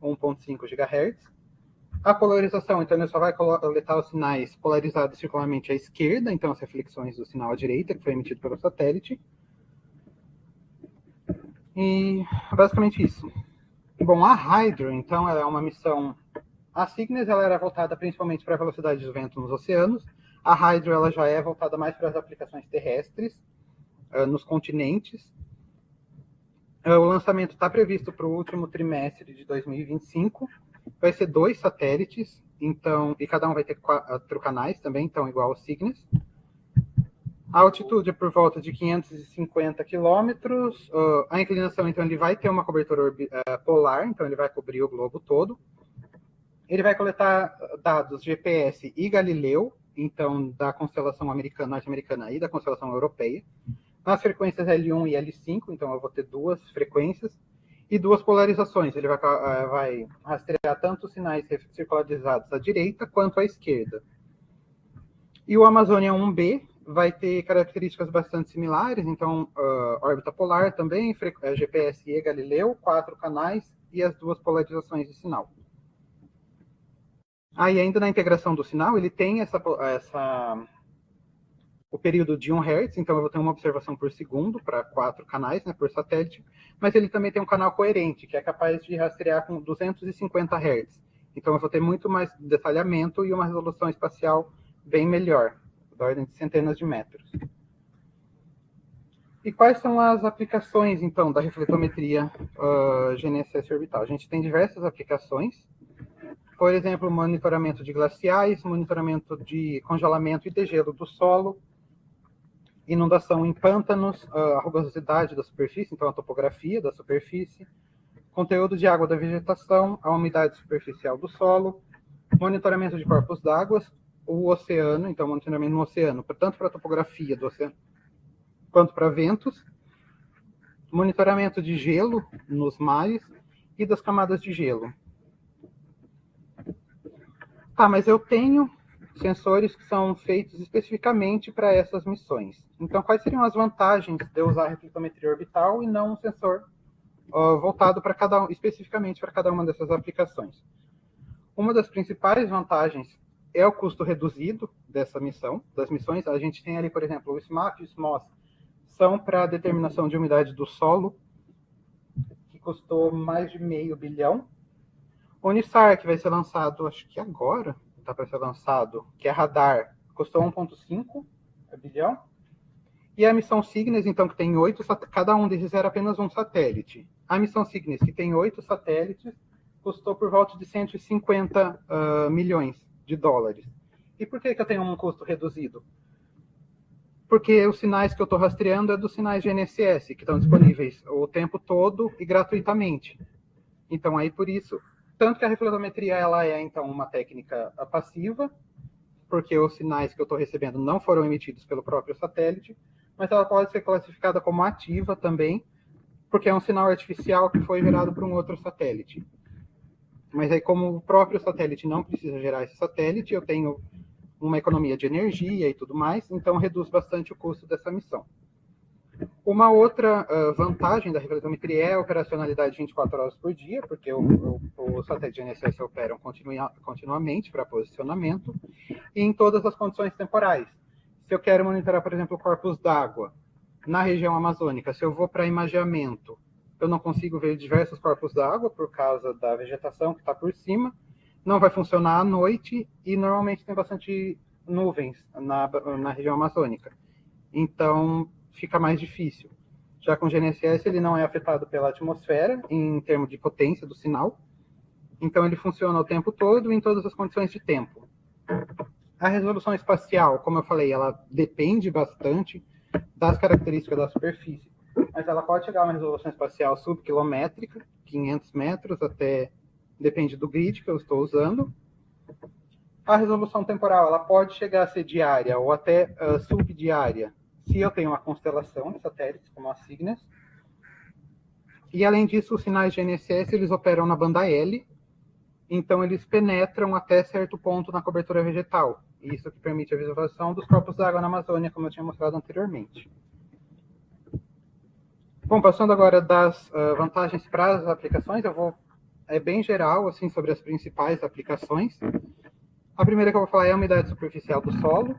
1.5 GHz. A polarização, então, ele só vai coletar os sinais polarizados circularmente à esquerda, então as reflexões do sinal à direita, que foi emitido pelo satélite. E basicamente isso. Bom, a Hydro, então, ela é uma missão... A Cygnus, ela era voltada principalmente para a velocidade do vento nos oceanos. A Hydro, ela já é voltada mais para as aplicações terrestres, nos continentes. O lançamento está previsto para o último trimestre de 2025. Vai ser 2 satélites, então, e cada um vai ter 4 canais também, então igual ao Cygnus. A altitude é por volta de 550 quilômetros. A inclinação, então, ele vai ter uma cobertura polar, então ele vai cobrir o globo todo. Ele vai coletar dados GPS e Galileu, então, da constelação norte-americana e da constelação europeia. Nas frequências L1 e L5, então eu vou ter 2 frequências e 2 polarizações. Ele vai rastrear tanto os sinais circularizados à direita quanto à esquerda. E o Amazônia 1B, vai ter características bastante similares, então órbita polar também, GPS-E Galileu, 4 canais e as 2 polarizações de sinal. Aí ainda na integração do sinal, ele tem o período de 1 Hz, então eu vou ter uma observação por segundo para 4 canais, né, por satélite, mas ele também tem um canal coerente, que é capaz de rastrear com 250 Hz. Então eu vou ter muito mais detalhamento e uma resolução espacial bem melhor, da ordem de centenas de metros. E quais são as aplicações, então, da refletometria GNSS orbital? A gente tem diversas aplicações, por exemplo, monitoramento de glaciais, monitoramento de congelamento e degelo do solo, inundação em pântanos, a rugosidade da superfície, então a topografia da superfície, conteúdo de água da vegetação, a umidade superficial do solo, monitoramento de corpos d'água, o oceano, então monitoramento no oceano, tanto para a topografia do oceano quanto para ventos, monitoramento de gelo nos mares e das camadas de gelo. Tá, mas eu tenho sensores que são feitos especificamente para essas missões. Então, quais seriam as vantagens de eu usar a refletometria orbital e não um sensor voltado especificamente para cada uma dessas aplicações? Uma das principais vantagens é o custo reduzido dessa missão, das missões. A gente tem ali, por exemplo, o SMAP e o SMOS, são para a determinação de umidade do solo, que custou mais de $500 milhão. O NISAR, que vai ser lançado, acho que agora, está para ser lançado, que é radar, custou 1,5 bilhão. E a missão Cygnus, então, que tem 8, cada um desses era apenas um satélite. A missão Cygnus, que tem 8 satélites, custou por volta de 150 milhões de dólares. E por que eu tenho um custo reduzido? Porque os sinais que eu estou rastreando é dos sinais GNSS, que estão disponíveis o tempo todo e gratuitamente. Então, aí por isso, tanto que a refletometria ela é, então, uma técnica passiva, porque os sinais que eu estou recebendo não foram emitidos pelo próprio satélite, mas ela pode ser classificada como ativa também, porque é um sinal artificial que foi gerado por um outro satélite. Mas aí, como o próprio satélite não precisa gerar esse satélite, eu tenho uma economia de energia e tudo mais, então reduz bastante o custo dessa missão. Uma outra vantagem da refletometria é a operacionalidade 24 horas por dia, porque os satélites GNSS operam continuamente para posicionamento e em todas as condições temporais. Se eu quero monitorar, por exemplo, corpos d'água na região amazônica, se eu vou para imageamento, eu não consigo ver diversos corpos d'água por causa da vegetação que está por cima, não vai funcionar à noite e normalmente tem bastante nuvens na região amazônica. Então, fica mais difícil. Já com o GNSS, ele não é afetado pela atmosfera, em termos de potência do sinal. Então, ele funciona o tempo todo em todas as condições de tempo. A resolução espacial, como eu falei, ela depende bastante das características da superfície. Mas ela pode chegar a uma resolução espacial subquilométrica, 500 metros, até, depende do grid que eu estou usando. A resolução temporal, ela pode chegar a ser diária ou até subdiária, se eu tenho uma constelação de satélites, como a Cygnus. E, além disso, os sinais GNSS, eles operam na banda L, então eles penetram até certo ponto na cobertura vegetal. Isso que permite a visualização dos corpos d'água na Amazônia, como eu tinha mostrado anteriormente. Bom, passando agora das vantagens para as aplicações, é bem geral, assim, sobre as principais aplicações. A primeira que eu vou falar é a umidade superficial do solo.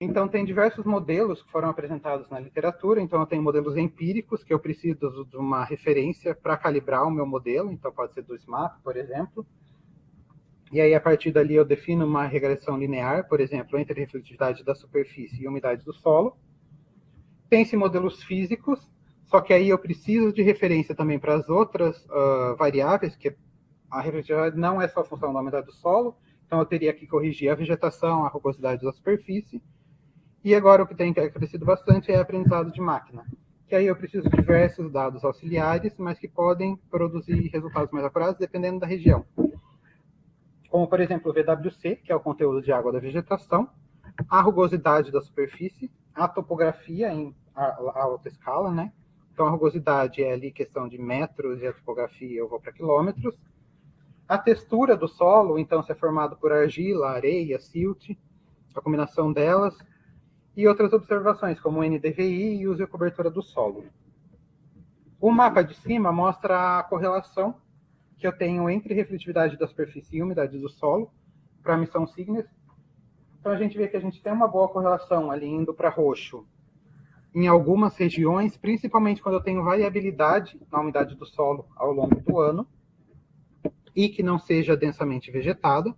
Então, tem diversos modelos que foram apresentados na literatura. Então, eu tenho modelos empíricos, que eu preciso de uma referência para calibrar o meu modelo. Então, pode ser do SMAP, por exemplo. E aí, a partir dali, eu defino uma regressão linear, por exemplo, entre a refletividade da superfície e a umidade do solo. Tem-se modelos físicos, só que aí eu preciso de referência também para as outras variáveis, que a refletividade não é só a função da umidade do solo, então eu teria que corrigir a vegetação, a rugosidade da superfície. E agora o que tem crescido bastante é aprendizado de máquina, que aí eu preciso de diversos dados auxiliares, mas que podem produzir resultados mais acurados dependendo da região. Como, por exemplo, o VWC, que é o conteúdo de água da vegetação, a rugosidade da superfície, a topografia em alta escala, né? Então, a rugosidade é ali questão de metros e a topografia eu vou para quilômetros. A textura do solo, então, se é formado por argila, areia, silt, a combinação delas. e outras observações, como o NDVI e uso e cobertura do solo. O mapa de cima mostra a correlação que eu tenho entre refletividade da superfície e umidade do solo para a missão Cygnus. Então, a gente vê que a gente tem uma boa correlação ali indo para roxo em algumas regiões, principalmente quando eu tenho variabilidade na umidade do solo ao longo do ano e que não seja densamente vegetado.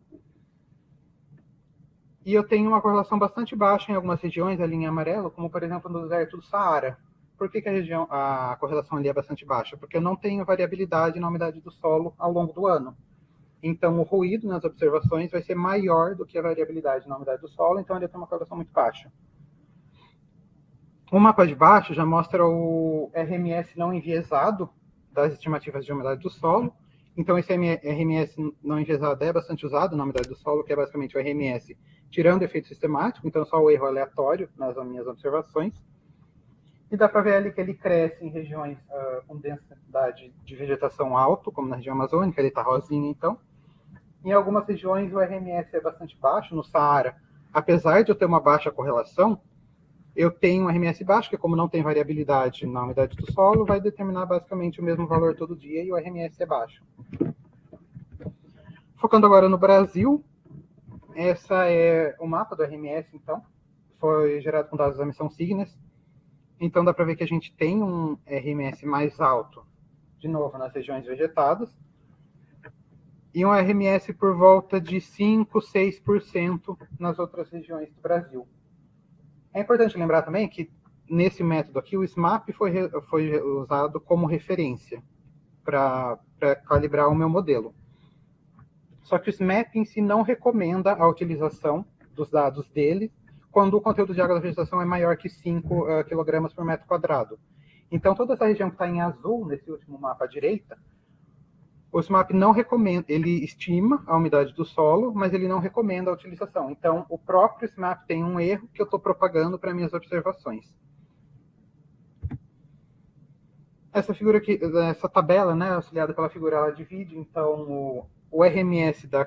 E eu tenho uma correlação bastante baixa em algumas regiões ali em amarelo, como por exemplo no deserto do Saara. Por que a correlação ali é bastante baixa? Porque eu não tenho variabilidade na umidade do solo ao longo do ano. Então, o ruído nas observações vai ser maior do que a variabilidade na umidade do solo, então ele tem uma correlação muito baixa. O mapa de baixo já mostra o RMS não enviesado das estimativas de umidade do solo. Então, esse RMS não enviesado é bastante usado na umidade do solo, que é basicamente o RMS tirando efeito sistemático, então só o erro aleatório nas minhas observações. E dá para ver ali que ele cresce em regiões com densidade de vegetação alto, como na região amazônica, ele está rosinha, então. Em algumas regiões o RMS é bastante baixo, no Saara, apesar de eu ter uma baixa correlação, eu tenho um RMS baixo, que como não tem variabilidade na umidade do solo, vai determinar basicamente o mesmo valor todo dia e o RMS é baixo. Focando agora no Brasil, essa é o mapa do RMS, então, foi gerado com dados da missão Cygnus. Então dá para ver que a gente tem um RMS mais alto, de novo, nas regiões vegetadas, e um RMS por volta de 5, 6% nas outras regiões do Brasil. É importante lembrar também que, nesse método aqui, o SMAP foi usado como referência para calibrar o meu modelo. Só que o SMAP em si não recomenda a utilização dos dados dele quando o conteúdo de água da vegetação é maior que 5 kg por metro quadrado. Então, toda essa região que está em azul, nesse último mapa à direita, o SMAP não recomenda, ele estima a umidade do solo, mas ele não recomenda a utilização. Então, o próprio SMAP tem um erro que eu estou propagando para minhas observações. Essa figura aqui, essa tabela, né, auxiliada pela figura, ela divide, então, o RMS da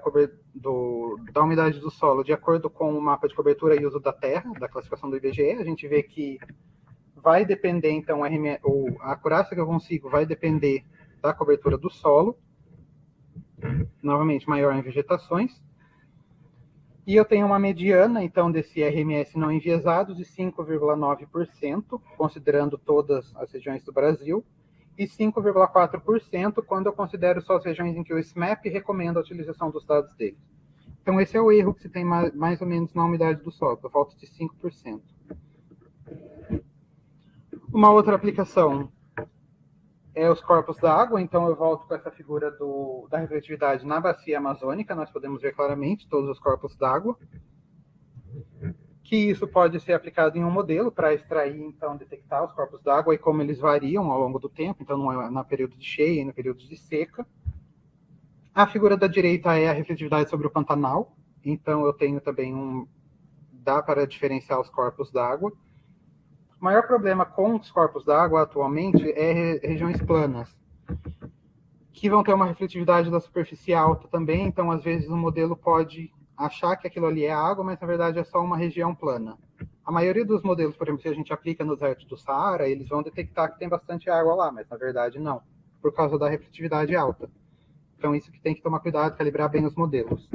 umidade do solo de acordo com o mapa de cobertura e uso da terra, da classificação do IBGE. A gente vê que vai depender, então, a acurácia que eu consigo vai depender da cobertura do solo, novamente maior em vegetações. E eu tenho uma mediana, então, desse RMS não enviesados de 5,9%, considerando todas as regiões do Brasil, e 5,4% quando eu considero só as regiões em que o SMAP recomenda a utilização dos dados dele. Então, esse é o erro que se tem mais ou menos na umidade do solo, por volta de 5%. Uma outra aplicação é os corpos d'água, então eu volto com essa figura da refletividade na bacia amazônica, nós podemos ver claramente todos os corpos d'água, que isso pode ser aplicado em um modelo para extrair, então, detectar os corpos d'água e como eles variam ao longo do tempo, então não é no período de cheia e no período de seca. A figura da direita é a refletividade sobre o Pantanal, então eu tenho também dá para diferenciar os corpos d'água. O maior problema com os corpos d'água atualmente é regiões planas, que vão ter uma refletividade da superfície alta também, então às vezes o modelo pode achar que aquilo ali é água, mas na verdade é só uma região plana. A maioria dos modelos, por exemplo, se a gente aplica no deserto do Saara, eles vão detectar que tem bastante água lá, mas na verdade não, por causa da refletividade alta. Então isso que tem que tomar cuidado, calibrar bem os modelos.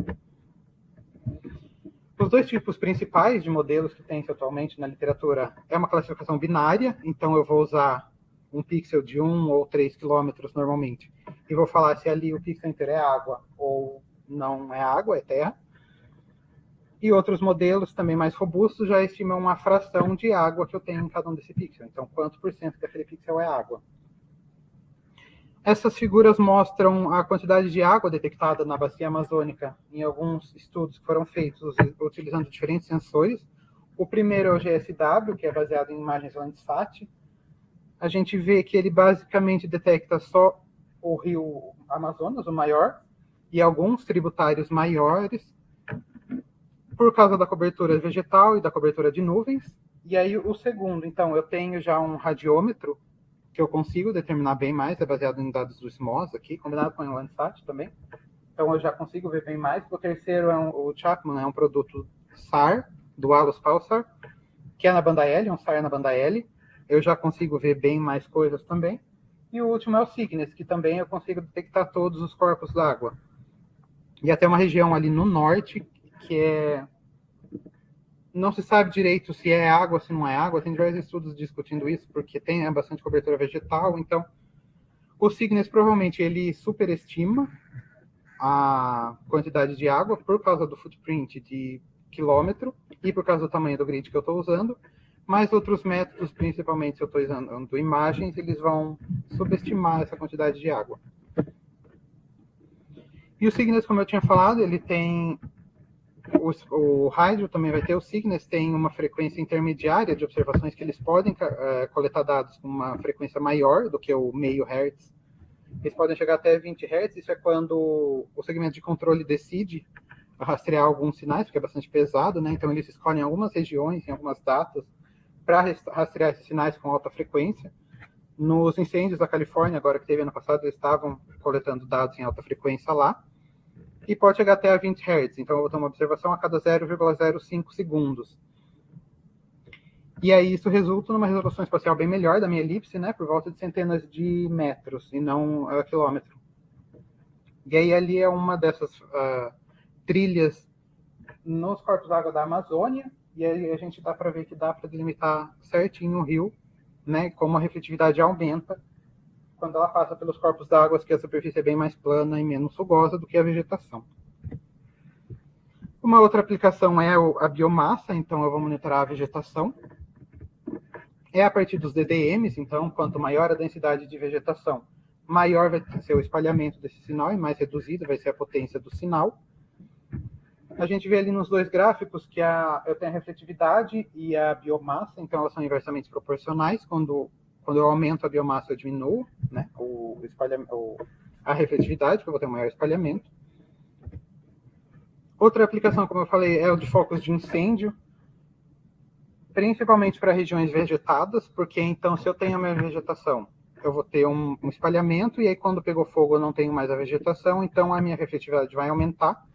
Os dois tipos principais de modelos que tem atualmente na literatura é uma classificação binária, então eu vou usar um pixel de 1 ou 3 quilômetros normalmente, e vou falar se ali o pixel inteiro é água ou não é água, é terra. E outros modelos também mais robustos já estimam uma fração de água que eu tenho em cada um desse pixel, então quanto por cento daquele pixel é água. Essas figuras mostram a quantidade de água detectada na bacia amazônica em alguns estudos que foram feitos utilizando diferentes sensores. O primeiro é o GSW, que é baseado em imagens Landsat. A gente vê que ele basicamente detecta só o rio Amazonas, o maior, e alguns tributários maiores, por causa da cobertura vegetal e da cobertura de nuvens. E aí o segundo, então, eu tenho já um radiômetro, que eu consigo determinar bem mais, é baseado em dados do SMOS aqui, combinado com o Landsat também. Então eu já consigo ver bem mais. O terceiro é o Chapman, é um produto SAR, do Allos Pulsar, que é na banda L, um SAR na banda L. Eu já consigo ver bem mais coisas também. E o último é o Cygnus, que também eu consigo detectar todos os corpos d'água. E até uma região ali no norte, que não se sabe direito se é água, se não é água. Tem diversos estudos discutindo isso, porque tem bastante cobertura vegetal. Então, o Cygnus provavelmente ele superestima a quantidade de água por causa do footprint de quilômetro e por causa do tamanho do grid que eu estou usando, mas outros métodos, principalmente se eu estou usando imagens, eles vão subestimar essa quantidade de água. E o Cygnus, como eu tinha falado, ele tem o Hydro também vai ter. O Cygnus tem uma frequência intermediária de observações que eles podem coletar dados com uma frequência maior do que o meio Hertz. Eles podem chegar até 20 Hz, isso é quando o segmento de controle decide rastrear alguns sinais, porque é bastante pesado, né? Então eles escolhem algumas regiões, em algumas datas, para rastrear esses sinais com alta frequência. Nos incêndios da Califórnia, agora que teve ano passado, eles estavam coletando dados em alta frequência lá, e pode chegar até a 20 Hz, então eu vou ter uma observação a cada 0,05 segundos. E aí isso resulta numa resolução espacial bem melhor da minha elipse, né, por volta de centenas de metros, e não quilômetro. E aí ali é uma dessas trilhas nos corpos d'água da Amazônia, e aí a gente dá para ver que dá para delimitar certinho o rio, né, como a refletividade aumenta quando ela passa pelos corpos d'água, que a superfície é bem mais plana e menos rugosa do que a vegetação. Uma outra aplicação é a biomassa, então eu vou monitorar a vegetação. É a partir dos DDMs, então, quanto maior a densidade de vegetação, maior vai ser o espalhamento desse sinal e mais reduzido vai ser a potência do sinal. A gente vê ali nos dois gráficos que eu tenho a refletividade e a biomassa, então elas são inversamente proporcionais. Quando eu aumento a biomassa, eu diminuo, né, a refletividade, porque eu vou ter um maior espalhamento. Outra aplicação, como eu falei, é o de focos de incêndio, principalmente para regiões vegetadas, porque então se eu tenho a minha vegetação, eu vou ter um espalhamento, e aí quando pegou fogo eu não tenho mais a vegetação, então a minha refletividade vai aumentar.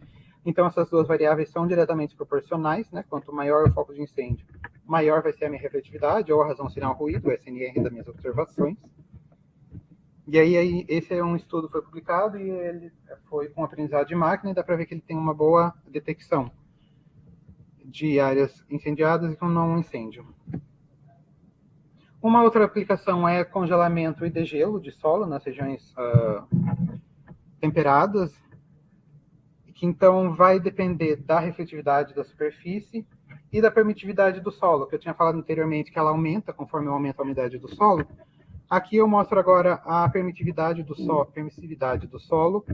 Então essas duas variáveis são diretamente proporcionais, né? Quanto maior o foco de incêndio, maior vai ser a minha refletividade, ou a razão sinal ruído, o SNR das minhas observações. E aí esse é um estudo que foi publicado, e ele foi com aprendizado de máquina, e dá para ver que ele tem uma boa detecção de áreas incendiadas e com não incêndio. Uma outra aplicação é congelamento e degelo de solo nas regiões temperadas, que então vai depender da refletividade da superfície e da permitividade do solo, que eu tinha falado anteriormente que ela aumenta conforme eu aumento a umidade do solo. Aqui eu mostro agora a permissividade do solo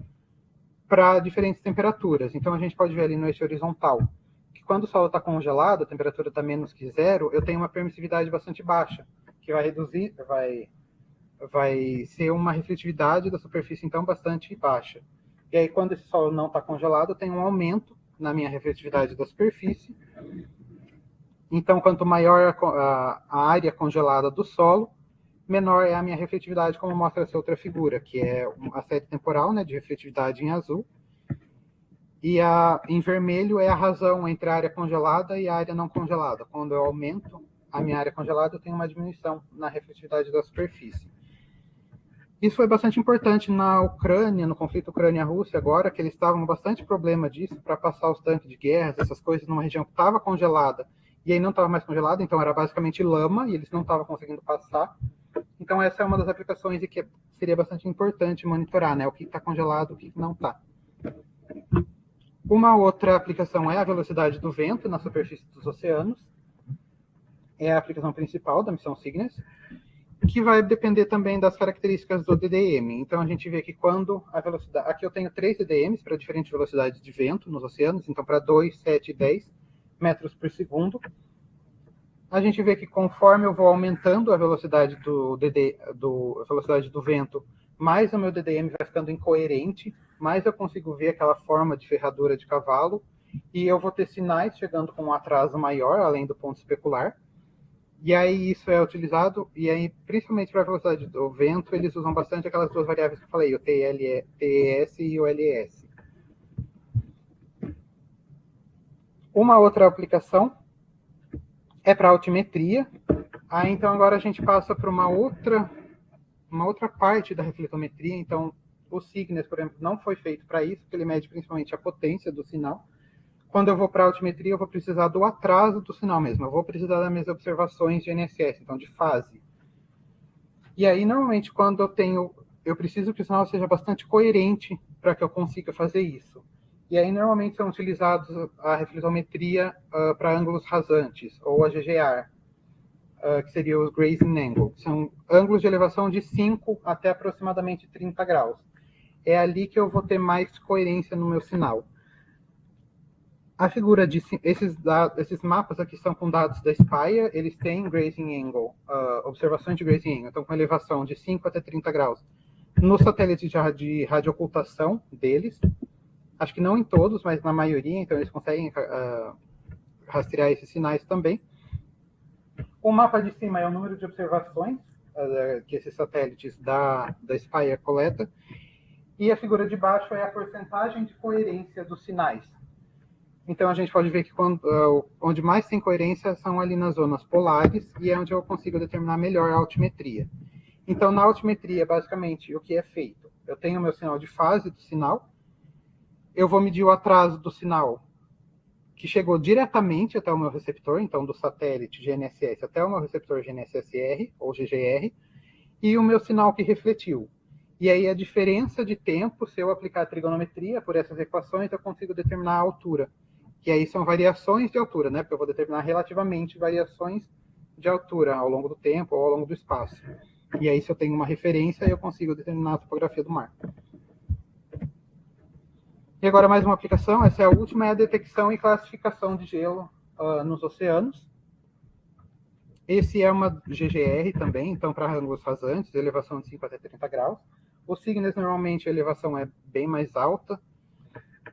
para diferentes temperaturas. Então a gente pode ver ali no eixo horizontal que quando o solo está congelado, a temperatura está menos que zero, eu tenho uma permissividade bastante baixa, que vai reduzir, vai ser uma refletividade da superfície então bastante baixa. E aí quando esse solo não está congelado, eu tenho um aumento na minha refletividade da superfície. Então quanto maior a área congelada do solo, menor é a minha refletividade, como mostra essa outra figura, que é a série temporal, né, de refletividade em azul. E em vermelho é a razão entre a área congelada e a área não congelada. Quando eu aumento a minha área congelada, eu tenho uma diminuição na refletividade da superfície. Isso foi bastante importante na Ucrânia, no conflito Ucrânia-Rússia agora, que eles estavam com bastante problema disso para passar os tanques de guerra, essas coisas, numa região que estava congelada, e aí não estava mais congelada, então era basicamente lama, e eles não estavam conseguindo passar. Então essa é uma das aplicações e que seria bastante importante monitorar, né, o que está congelado, o que não está. Uma outra aplicação é a velocidade do vento na superfície dos oceanos. É a aplicação principal da missão Cygnus, que vai depender também das características do DDM. Então a gente vê que quando a velocidade... Aqui eu tenho 3 DDMs para diferentes velocidades de vento nos oceanos, então para 2, 7 e 10 metros por segundo. A gente vê que conforme eu vou aumentando a velocidade velocidade do vento, mais o meu DDM vai ficando incoerente, mais eu consigo ver aquela forma de ferradura de cavalo, e eu vou ter sinais chegando com um atraso maior, além do ponto especular. E aí isso é utilizado, e aí principalmente para a velocidade do vento, eles usam bastante aquelas duas variáveis que eu falei, o TES e o LS. Uma outra aplicação é para altimetria. Aí, então, agora a gente passa para uma outra parte da refletometria. Então, o Cygnus, por exemplo, não foi feito para isso, porque ele mede principalmente a potência do sinal. Quando eu vou para a altimetria, eu vou precisar do atraso do sinal mesmo. Eu vou precisar das minhas observações de GNSS, então de fase. E aí, normalmente, quando eu preciso que o sinal seja bastante coerente para que eu consiga fazer isso. E aí, normalmente, são utilizados a refletometria para ângulos rasantes, ou a GGR, que seria os grazing angle, que são ângulos de elevação de 5 até aproximadamente 30 graus. É ali que eu vou ter mais coerência no meu sinal. A figura de esses mapas aqui são com dados da Spire, eles têm grazing angle, observações de grazing angle, então com elevação de 5 até 30 graus. Nos satélites de radioocultação deles, acho que não em todos, mas na maioria, então eles conseguem rastrear esses sinais também. O mapa de cima é o número de observações que esses satélites da Spire coleta, e a figura de baixo é a porcentagem de coerência dos sinais. Então, a gente pode ver que onde mais tem coerência são ali nas zonas polares, e é onde eu consigo determinar melhor a altimetria. Então, na altimetria, basicamente, o que é feito? Eu tenho o meu sinal de fase do sinal, eu vou medir o atraso do sinal que chegou diretamente até o meu receptor, então do satélite GNSS até o meu receptor GNSS-R, ou GGR, e o meu sinal que refletiu. E aí a diferença de tempo, se eu aplicar a trigonometria por essas equações, eu consigo determinar a altura. Que aí são variações de altura, né? Porque eu vou determinar relativamente variações de altura ao longo do tempo ou ao longo do espaço. E aí, se eu tenho uma referência, eu consigo determinar a topografia do mar. E agora mais uma aplicação, essa é a última, é a detecção e classificação de gelo nos oceanos. Esse é uma GGR também, então para ângulos rasantes, elevação de 5 até 30 graus. O Cygnus, normalmente, a elevação é bem mais alta,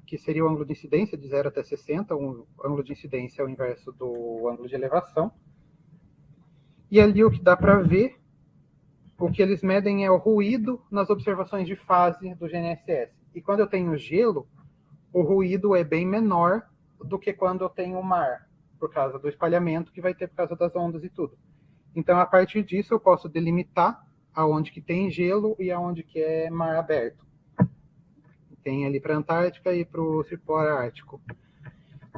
que seria o ângulo de incidência de 0 até 60, o ângulo de incidência é o inverso do ângulo de elevação. E ali o que dá para ver, o que eles medem é o ruído nas observações de fase do GNSS. E quando eu tenho gelo, o ruído é bem menor do que quando eu tenho mar, por causa do espalhamento que vai ter por causa das ondas e tudo. Então, a partir disso, eu posso delimitar aonde que tem gelo e aonde que é mar aberto. Tem ali para a Antártica e para o Círculo Ártico.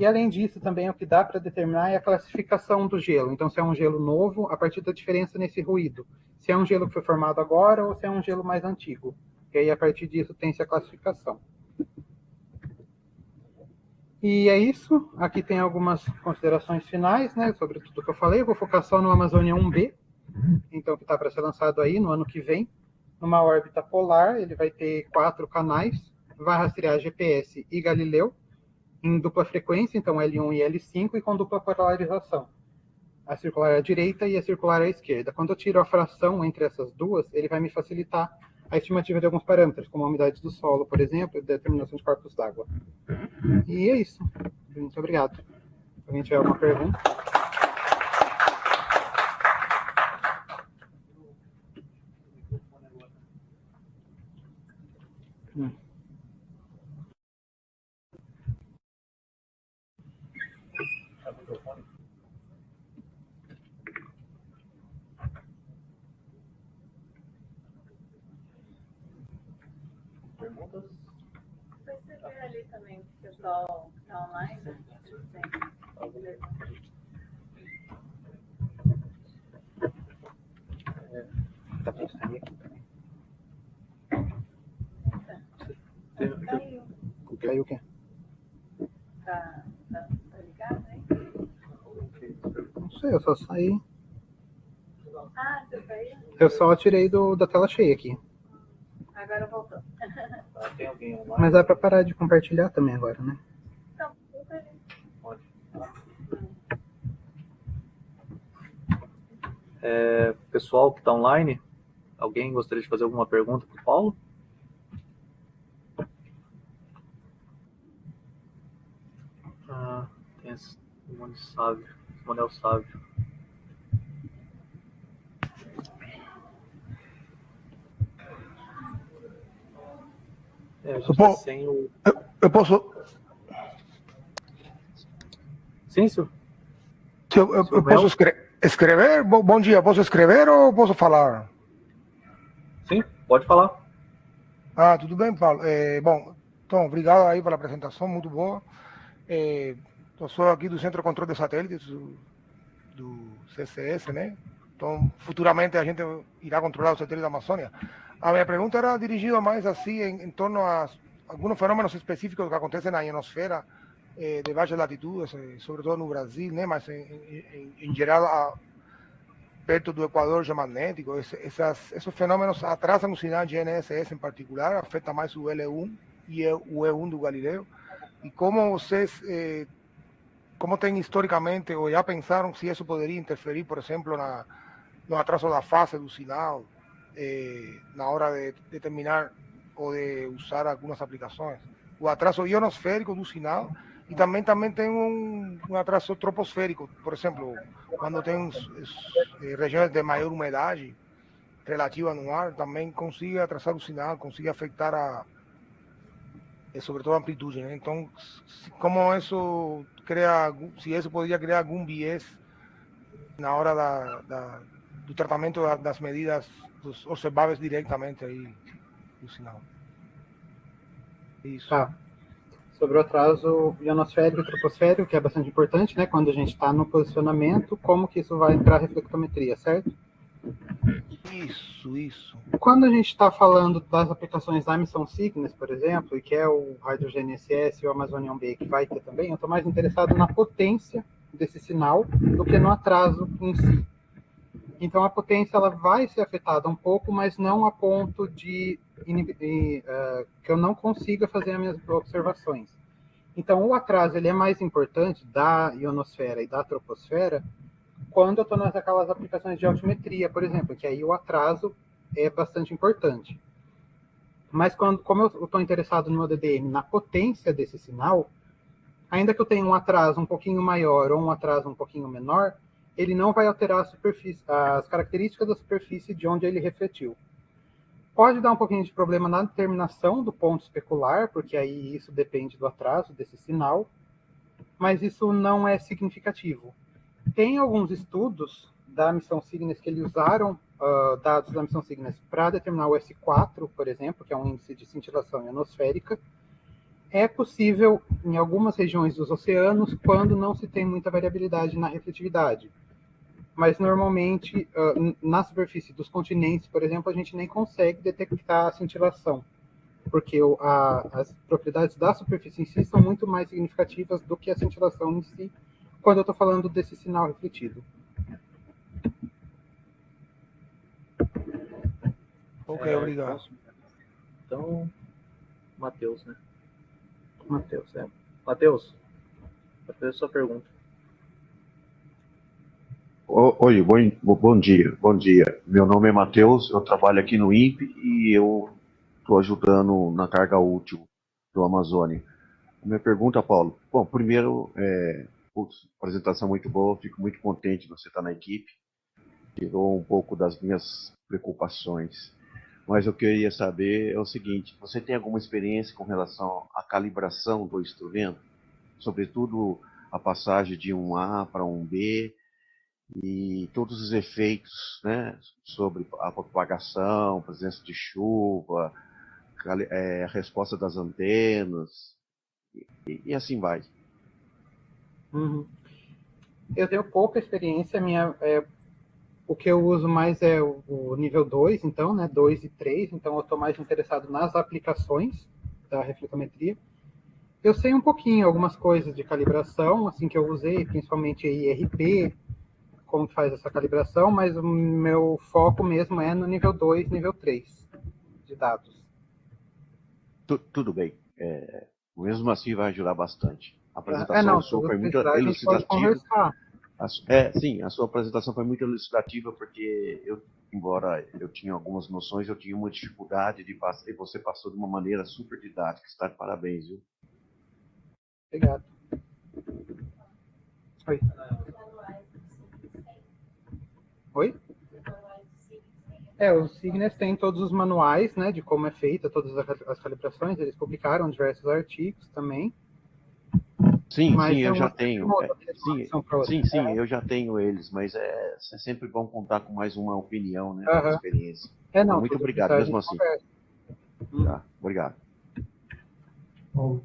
E além disso, também o que dá para determinar é a classificação do gelo. Então, se é um gelo novo, a partir da diferença nesse ruído. Se é um gelo que foi formado agora ou se é um gelo mais antigo. E aí, a partir disso, tem-se a classificação. E é isso. Aqui tem algumas considerações finais, né, sobre tudo que eu falei. Eu vou focar só no Amazônia 1B, então, que está para ser lançado aí no ano que vem. Numa órbita polar, ele vai ter 4 canais. Vai rastrear GPS e Galileu em dupla frequência, então L1 e L5, e com dupla polarização. A circular à direita e a circular à esquerda. Quando eu tiro a fração entre essas duas, ele vai me facilitar a estimativa de alguns parâmetros, como a umidade do solo, por exemplo, e determinação de corpos d'água. E é isso. Muito obrigado. Se alguém tiver alguma pergunta. Perguntas? Você vê ali também que o pessoal está online, né? Tá pensando aqui também. Caiu. Caiu o quê? Tá ligado, hein? Não sei, eu só saí. Ah, você saiu? Eu só tirei da tela cheia aqui. Agora voltou. Tem alguém online? Mas dá para parar de compartilhar também agora, né? Então, volta ali. Pode. Pessoal que está online, alguém gostaria de fazer alguma pergunta para o Paulo? Tem Manuel Sávio. A gente tá sem o... Eu posso... Sim, senhor? Eu posso escrever? Bom dia, posso escrever ou posso falar? Sim, pode falar. Tudo bem, Paulo. Bom, então, obrigado aí pela apresentação, muito boa. Eu sou aqui do Centro de Controle de Satélites, do CCS, né? Então, futuramente a gente irá controlar o satélite da Amazônia. A minha pergunta era dirigida mais assim em torno a alguns fenômenos específicos que acontecem na ionosfera de baixas latitudes, sobretudo no Brasil, né? Mas em geral perto do Equador geomagnético. Esses fenômenos atrasam o sinal GNSS em particular, afeta mais o L1 e o E1 do Galileu. E como vocês como tem historicamente, ou já pensaram se isso poderia interferir, por exemplo, no atraso da fase do sinal, na hora de determinar ou de usar algumas aplicações? O atraso ionosférico do sinal e também tem um atraso troposférico, por exemplo, quando tem regiões de maior umidade relativa no ar, também consegue atrasar o sinal, consegue afetar sobretudo a amplitude, né? Então, como isso cria, se isso poderia criar algum viés na hora do tratamento das medidas dos observáveis diretamente aí do sinal. Isso. Tá. Sobre o atraso ionosférico e troposférico, que é bastante importante, né? Quando a gente está no posicionamento, como que isso vai para a reflectometria, certo? Isso. Quando a gente está falando das aplicações da missão Cygnus, por exemplo, e que é o Rádio GNSS e o Amazonian B, que vai ter também, eu estou mais interessado na potência desse sinal do que no atraso em si. Então, a potência ela vai ser afetada um pouco, mas não a ponto de que eu não consiga fazer as minhas observações. Então, o atraso ele é mais importante da ionosfera e da troposfera quando eu estou naquelas aplicações de altimetria, por exemplo, que aí o atraso é bastante importante. Mas como eu estou interessado no meu DDM, na potência desse sinal, ainda que eu tenha um atraso um pouquinho maior ou um atraso um pouquinho menor, ele não vai alterar as características da superfície de onde ele refletiu. Pode dar um pouquinho de problema na determinação do ponto especular, porque aí isso depende do atraso desse sinal, mas isso não é significativo. Tem alguns estudos da missão Cygnus que eles usaram dados da missão Cygnus para determinar o S4, por exemplo, que é um índice de cintilação ionosférica. É possível em algumas regiões dos oceanos quando não se tem muita variabilidade na refletividade. Mas, normalmente, na superfície dos continentes, por exemplo, a gente nem consegue detectar a cintilação, porque as propriedades da superfície em si são muito mais significativas do que a cintilação em si, quando eu estou falando desse sinal refletido. Ok, obrigado. Então, Matheus, né? Matheus, Matheus, vai fazer a sua pergunta. Oi, bom dia. Meu nome é Matheus, eu trabalho aqui no INPE e eu estou ajudando na carga útil do Amazônia. Minha pergunta, Paulo, bom, primeiro, apresentação muito boa, fico muito contente de você estar na equipe, tirou um pouco das minhas preocupações. Mas o que eu ia saber é o seguinte, você tem alguma experiência com relação à calibração do instrumento? Sobretudo a passagem de um A para um B, e todos os efeitos, né, sobre a propagação, presença de chuva, a resposta das antenas, e assim vai. Uhum. Eu tenho pouca experiência, o que eu uso mais é o nível 2, então, né, 2 e 3, então eu estou mais interessado nas aplicações da refletometria. Eu sei um pouquinho, algumas coisas de calibração, assim, que eu usei, principalmente IRP, como que faz essa calibração, mas o meu foco mesmo é no nível 2, nível 3 de dados. Tudo bem. Mesmo assim vai ajudar bastante. A apresentação sua foi muito elucidativa. Sim, a sua apresentação foi muito elucidativa, porque embora eu tinha algumas noções, eu tinha uma dificuldade de passar, e você passou de uma maneira super didática. Está de parabéns, viu? Obrigado. Oi? Oi? Os Cygnus têm todos os manuais, né, de como é feita todas as calibrações, eles publicaram diversos artigos também. Sim, Mas sim, é eu já uma tenho. outra Sim, informação para outra. sim, eu já tenho eles, mas é sempre bom contar com mais uma opinião, né, uma Aham. experiência. Não, Muito tudo obrigado, precisar, a mesmo gente assim. conversa. Tá, obrigado. Paulo,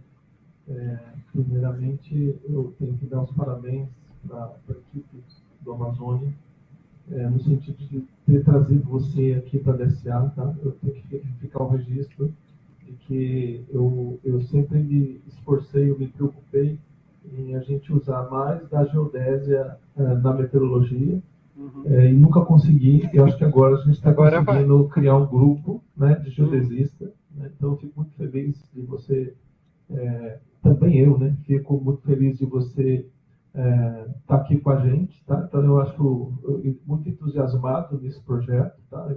primeiramente eu tenho que dar os parabéns para a equipe do Amazônia, no sentido de ter trazido você aqui para a DSA, tá? Eu tenho que ficar o registro de que eu sempre me esforcei, eu me preocupei em a gente usar mais da geodésia na meteorologia, e nunca consegui. Eu acho que agora a gente está conseguindo criar um grupo, né, de geodesista, né? Então eu fico muito feliz de você, também eu, né, fico muito feliz de você estar aqui com a gente, tá? Então eu acho muito entusiasmado nesse projeto, tá?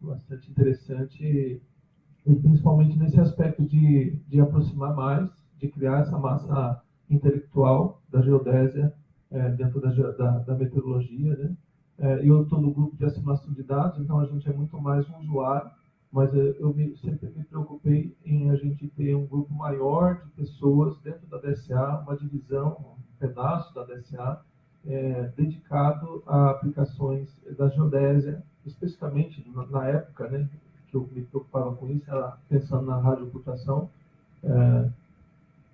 Bastante interessante, e principalmente nesse aspecto de aproximar mais, de criar essa massa intelectual da geodésia dentro da meteorologia, né? Eu estou no grupo de assimilação de dados, então a gente é muito mais um usuário, mas sempre me preocupei em a gente ter um grupo maior de pessoas dentro da DSA, uma divisão, um pedaço da DSA, dedicado a aplicações da geodésia, especificamente na época, né, que eu me preocupava com isso, era pensando na radiocomputação.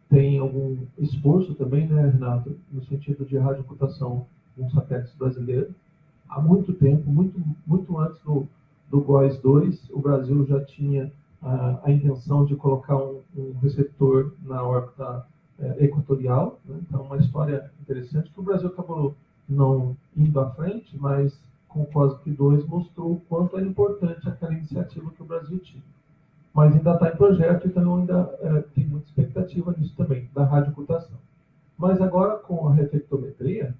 Tem algum esforço também, né, Renato, no sentido de radiocomputação com satélites brasileiros. Há muito tempo, muito antes do GOES 2, o Brasil já tinha a intenção de colocar um receptor na órbita equatorial, né? Então, uma história interessante que o Brasil acabou não indo à frente, mas com o COSMIC 2 mostrou o quanto é importante aquela iniciativa que o Brasil tinha. Mas ainda está em projeto, então ainda tem muita expectativa nisso também, da radiocomputação. Mas agora, com a reflectometria,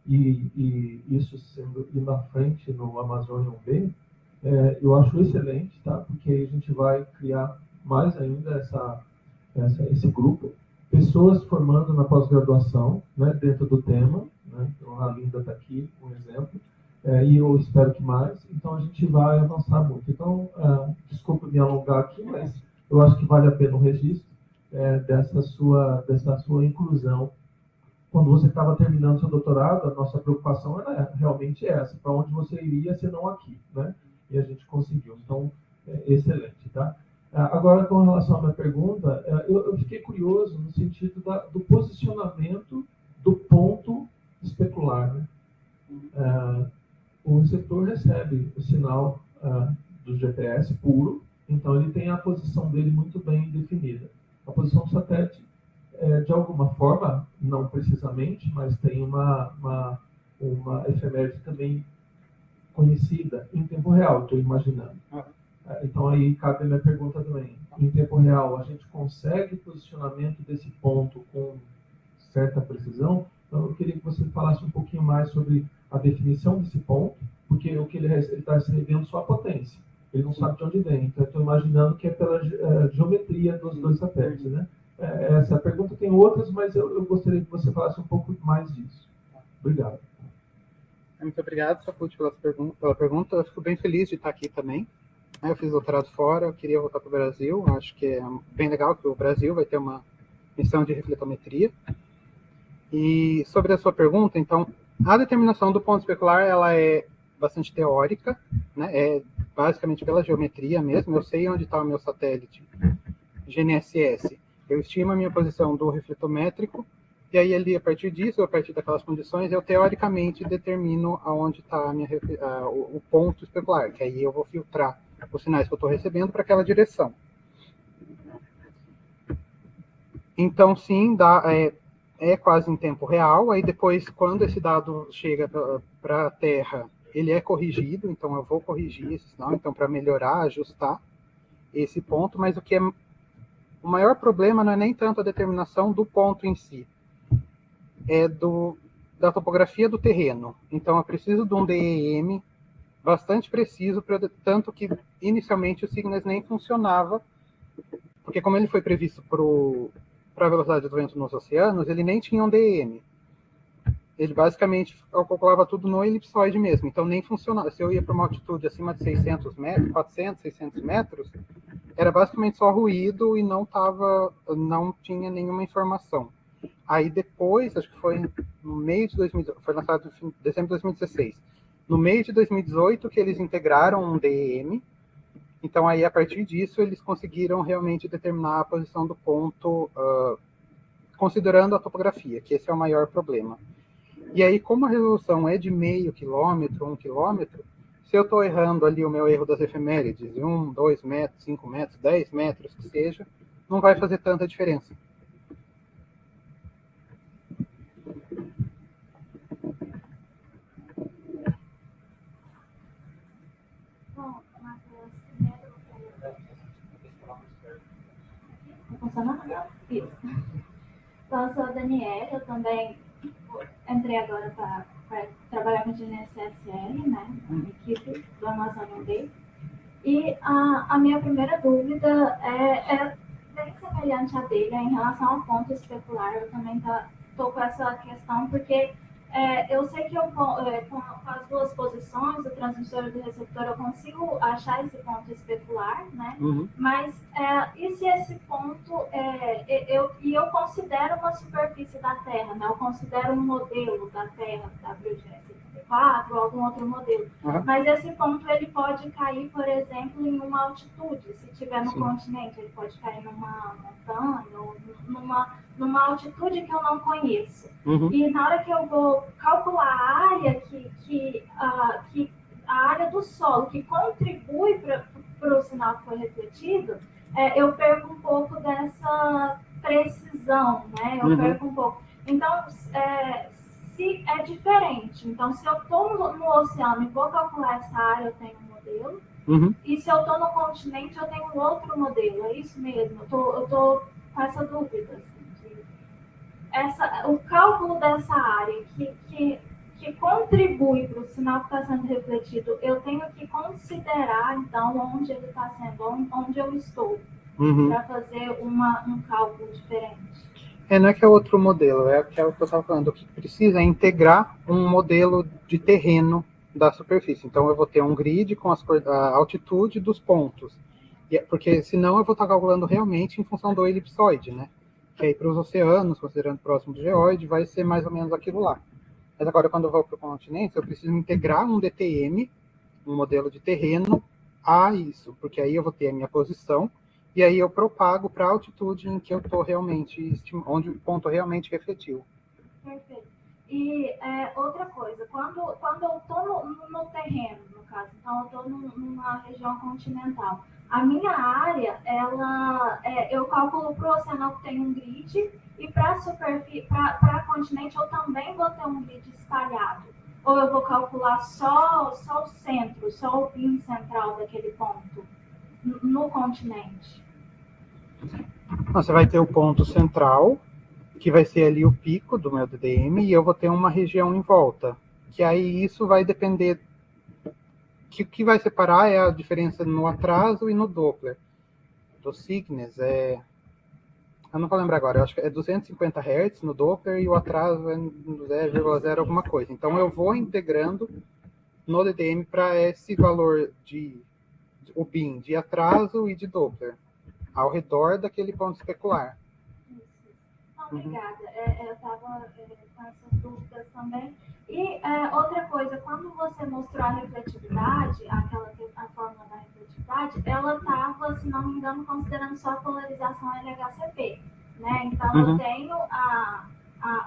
e isso sendo indo à frente no Amazônia 1B, eu acho excelente, tá? Porque aí a gente vai criar mais ainda esse grupo, pessoas formando na pós-graduação, né, dentro do tema, né? Então a Linda está aqui, um exemplo, e eu espero que mais. Então a gente vai avançar muito. Então, desculpa me alongar aqui, mas eu acho que vale a pena o registro dessa sua inclusão. Quando você estava terminando seu doutorado, a nossa preocupação era realmente essa, para onde você iria, se não aqui, né? E a gente conseguiu. Então, excelente, tá? Agora, com relação à minha pergunta, eu fiquei curioso no sentido do posicionamento do ponto especular, né? O receptor recebe o sinal do GPS puro, então ele tem a posição dele muito bem definida. A posição do satélite, de alguma forma, não precisamente, mas tem uma efeméride também conhecida em tempo real, estou imaginando. Então aí cabe a minha pergunta também. Em tempo real, a gente consegue posicionamento desse ponto com certa precisão? Então eu queria que você falasse um pouquinho mais sobre a definição desse ponto, porque o que ele está recebendo só a potência. Ele não sabe de onde vem. Então eu estou imaginando que é pela geometria dos dois satélites, né? Essa pergunta tem outras, mas eu gostaria que você falasse um pouco mais disso. Obrigado. Muito obrigado, Saput, pela pergunta. Eu fico bem feliz de estar aqui também. Eu fiz doutorado fora, eu queria voltar para o Brasil. Acho que é bem legal que o Brasil vai ter uma missão de refletometria. E sobre a sua pergunta, então, a determinação do ponto especular, ela é bastante teórica, né? É basicamente pela geometria mesmo. Eu sei onde está o meu satélite GNSS. Eu estimo a minha posição do refletométrico, e aí ali, a partir disso, a partir daquelas condições, eu teoricamente determino aonde está o ponto especular, que aí eu vou filtrar os sinais que eu estou recebendo para aquela direção. Então, sim, é quase em tempo real. Aí depois, quando esse dado chega para a Terra, ele é corrigido, então eu vou corrigir esse sinal, então para melhorar, ajustar esse ponto, mas o maior problema não é nem tanto a determinação do ponto em si, é da topografia do terreno. Então, eu preciso de um DEM bastante preciso, tanto que inicialmente o Cygnus nem funcionava, porque como ele foi previsto para a velocidade do vento nos oceanos, ele nem tinha um DEM. Ele basicamente calculava tudo no elipsoide mesmo, então nem funcionava. Se eu ia para uma altitude acima de 600 metros, 400, 600 metros, era basicamente só ruído e não tinha nenhuma informação. Aí depois, acho que foi no meio de 2018, foi lançado em dezembro de 2016. No meio de 2018 que eles integraram um DEM. Então aí a partir disso eles conseguiram realmente determinar a posição do ponto, considerando a topografia, que esse é o maior problema. E aí, como a resolução é de meio quilômetro, 1 quilômetro, se eu estou errando ali o meu erro das efemérides, de 1, 2 metros, 5 metros, 10 metros, que seja, não vai fazer tanta diferença. Bom, Matheus, primeiro, tá funcionando? Isso. Então, eu sou a Daniela, eu também entrei agora para trabalhar com GNSSL, né, na equipe do Amazônia Day. E a minha primeira dúvida é bem semelhante à dele, em relação ao ponto especular. Eu também estou com essa questão, porque eu sei que com as duas posições, do transmissor e do receptor, eu consigo achar esse ponto especular, né? Uhum. Mas e se esse ponto, eu considero uma superfície da Terra, né? Eu considero um modelo da Terra, WGS-4 ou algum outro modelo. Uhum. Mas esse ponto ele pode cair, por exemplo, em uma altitude. Se estiver no Sim. continente, ele pode cair numa montanha ou numa altitude que eu não conheço. Uhum. E na hora que eu vou calcular a área a área do solo que contribui para o sinal que foi refletido, eu perco um pouco dessa precisão, né? Eu Uhum. perco um pouco. Então, se é diferente. Então, se eu estou no oceano e vou calcular essa área, eu tenho um modelo. Uhum. E se eu estou no continente, eu tenho um outro modelo. É isso mesmo. Eu estou com essa dúvida. Assim, o cálculo dessa área que contribui para o sinal que está sendo refletido, eu tenho que considerar, então, onde ele está sendo, onde eu estou, Uhum. para fazer um cálculo diferente. Não é que é outro modelo, é o que eu estava falando. O que precisa é integrar um modelo de terreno da superfície. Então, eu vou ter um grid com a altitude dos pontos. Porque senão eu vou estar calculando realmente em função do elipsoide, né? Que aí para os oceanos, considerando próximo do geóide, vai ser mais ou menos aquilo lá. Mas agora, quando eu vou para o continente, eu preciso integrar um DTM, um modelo de terreno, a isso. Porque aí eu vou ter a minha posição, e aí eu propago para a altitude em que eu estou realmente, onde o ponto realmente refletiu. Perfeito. E outra coisa, quando eu estou no terreno, no caso, então eu estou numa região continental, a minha área, eu calculo para o oceano que tem um grid, e para continente eu também vou ter um grid espalhado. Ou eu vou calcular só o centro, só o pin central daquele ponto, no continente. Você vai ter o ponto central, que vai ser ali o pico do meu DDM, e eu vou ter uma região em volta. Que aí isso vai depender... O que vai separar é a diferença no atraso e no Doppler. Do Cygnus eu não vou lembrar agora, eu acho que é 250 Hz no Doppler e o atraso é 0,0 alguma coisa. Então eu vou integrando no DDM para esse valor o BIM de atraso e de Doppler, ao redor daquele ponto especular. Obrigada. Eu estava com essas dúvidas também. E outra coisa, quando você mostrou a refletividade, a fórmula da refletividade, ela estava, se não me engano, considerando só a polarização LHCP, né? Então, eu tenho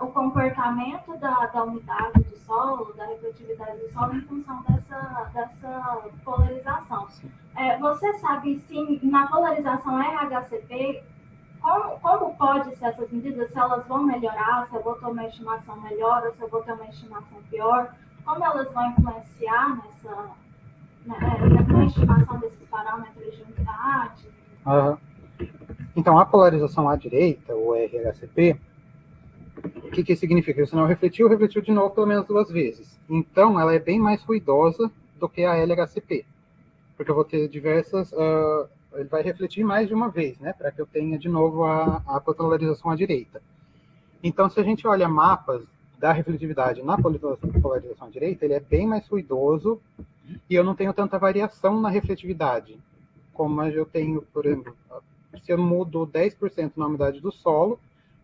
o comportamento da umidade do solo, da refletividade do solo, em função dessa polarização. Você sabe se na polarização RHCP, como pode ser essas medidas, se elas vão melhorar, se eu vou ter uma estimação melhor ou se eu vou ter uma estimação pior, como elas vão influenciar na estimação desses parâmetros de umidade? Então, a polarização à direita, o RHCP, o que significa? O sinal refletiu de novo pelo menos 2 vezes. Então, ela é bem mais ruidosa do que a LHCP, porque eu vou ter diversas... ele vai refletir mais de uma vez, né, para que eu tenha de novo a polarização à direita. Então, se a gente olha mapas da refletividade na polarização à direita, ele é bem mais ruidoso e eu não tenho tanta variação na refletividade, como eu tenho, por exemplo, se eu mudo 10% na umidade do solo,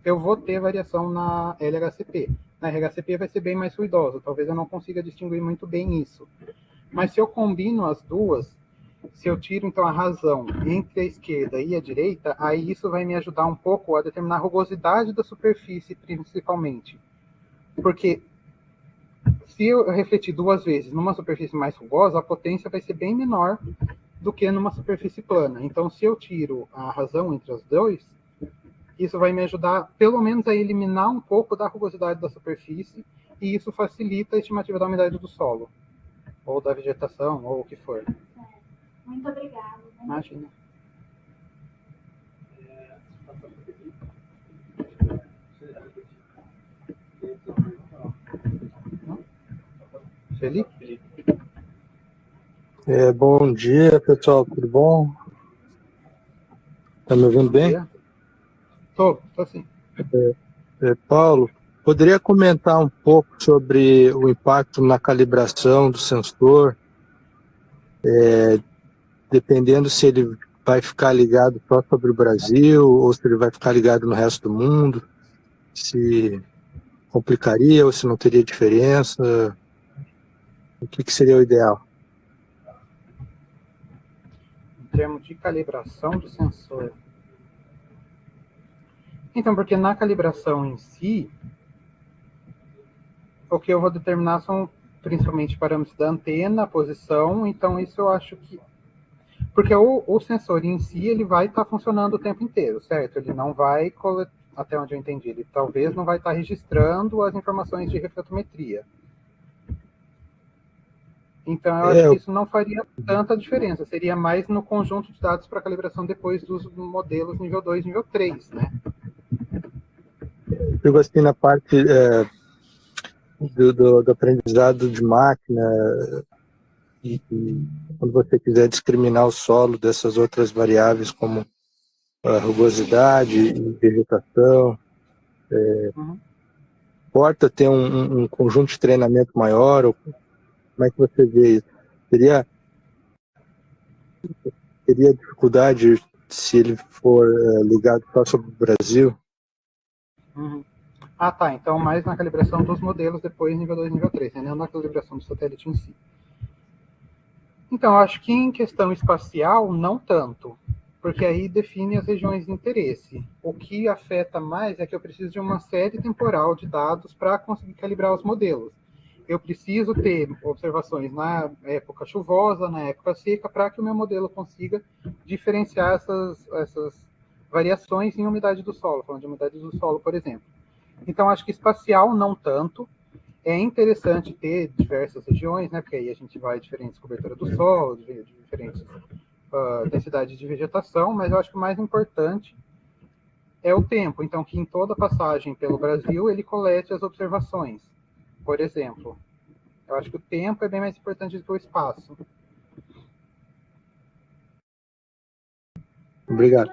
eu vou ter variação na LHCP. Na RHCP vai ser bem mais ruidosa, talvez eu não consiga distinguir muito bem isso. Mas se eu combino as duas, se eu tiro então a razão entre a esquerda e a direita, aí isso vai me ajudar um pouco a determinar a rugosidade da superfície, principalmente. Porque se eu refletir duas vezes numa superfície mais rugosa, a potência vai ser bem menor do que numa superfície plana. Então, se eu tiro a razão entre os dois, isso vai me ajudar, pelo menos, a eliminar um pouco da rugosidade da superfície, e isso facilita a estimativa da umidade do solo, ou da vegetação, ou o que for. Muito obrigada. Imagina. Felipe? Bom dia, pessoal, tudo bom? Tá me ouvindo bem? Tô sim. Paulo, poderia comentar um pouco sobre o impacto na calibração do sensor, dependendo se ele vai ficar ligado só sobre o Brasil ou se ele vai ficar ligado no resto do mundo, se complicaria ou se não teria diferença, o que seria o ideal? Em termos de calibração do sensor. Então, porque na calibração em si, o que eu vou determinar são principalmente parâmetros da antena, a posição, então isso eu acho que... Porque o sensor em si, ele vai estar funcionando o tempo inteiro, certo? Ele não vai, até onde eu entendi, ele talvez não vai estar registrando as informações de refletometria. Então, eu acho que isso não faria tanta diferença. Seria mais no conjunto de dados para calibração depois dos modelos nível 2 e nível 3, né? Digo assim, na parte do aprendizado de máquina, e quando você quiser discriminar o solo dessas outras variáveis, como a rugosidade e vegetação, importa ter um conjunto de treinamento maior, ou como é que você vê isso? Teria dificuldade se ele for ligado só sobre o Brasil? Ah, tá. Então, mais na calibração dos modelos depois nível 2 e nível 3, né? Não na calibração do satélite em si. Então, acho que em questão espacial, não tanto, porque aí define as regiões de interesse. O que afeta mais é que eu preciso de uma série temporal de dados para conseguir calibrar os modelos. Eu preciso ter observações na época chuvosa, na época seca, para que o meu modelo consiga diferenciar essas variações em umidade do solo, falando de umidade do solo, por exemplo. Então, acho que espacial não tanto. É interessante ter diversas regiões, né? Porque aí a gente vai diferentes coberturas do solo, diferentes densidades de vegetação, mas eu acho que o mais importante é o tempo. Então, que em toda passagem pelo Brasil, ele colete as observações. Por exemplo, eu acho que o tempo é bem mais importante do que o espaço. Obrigado.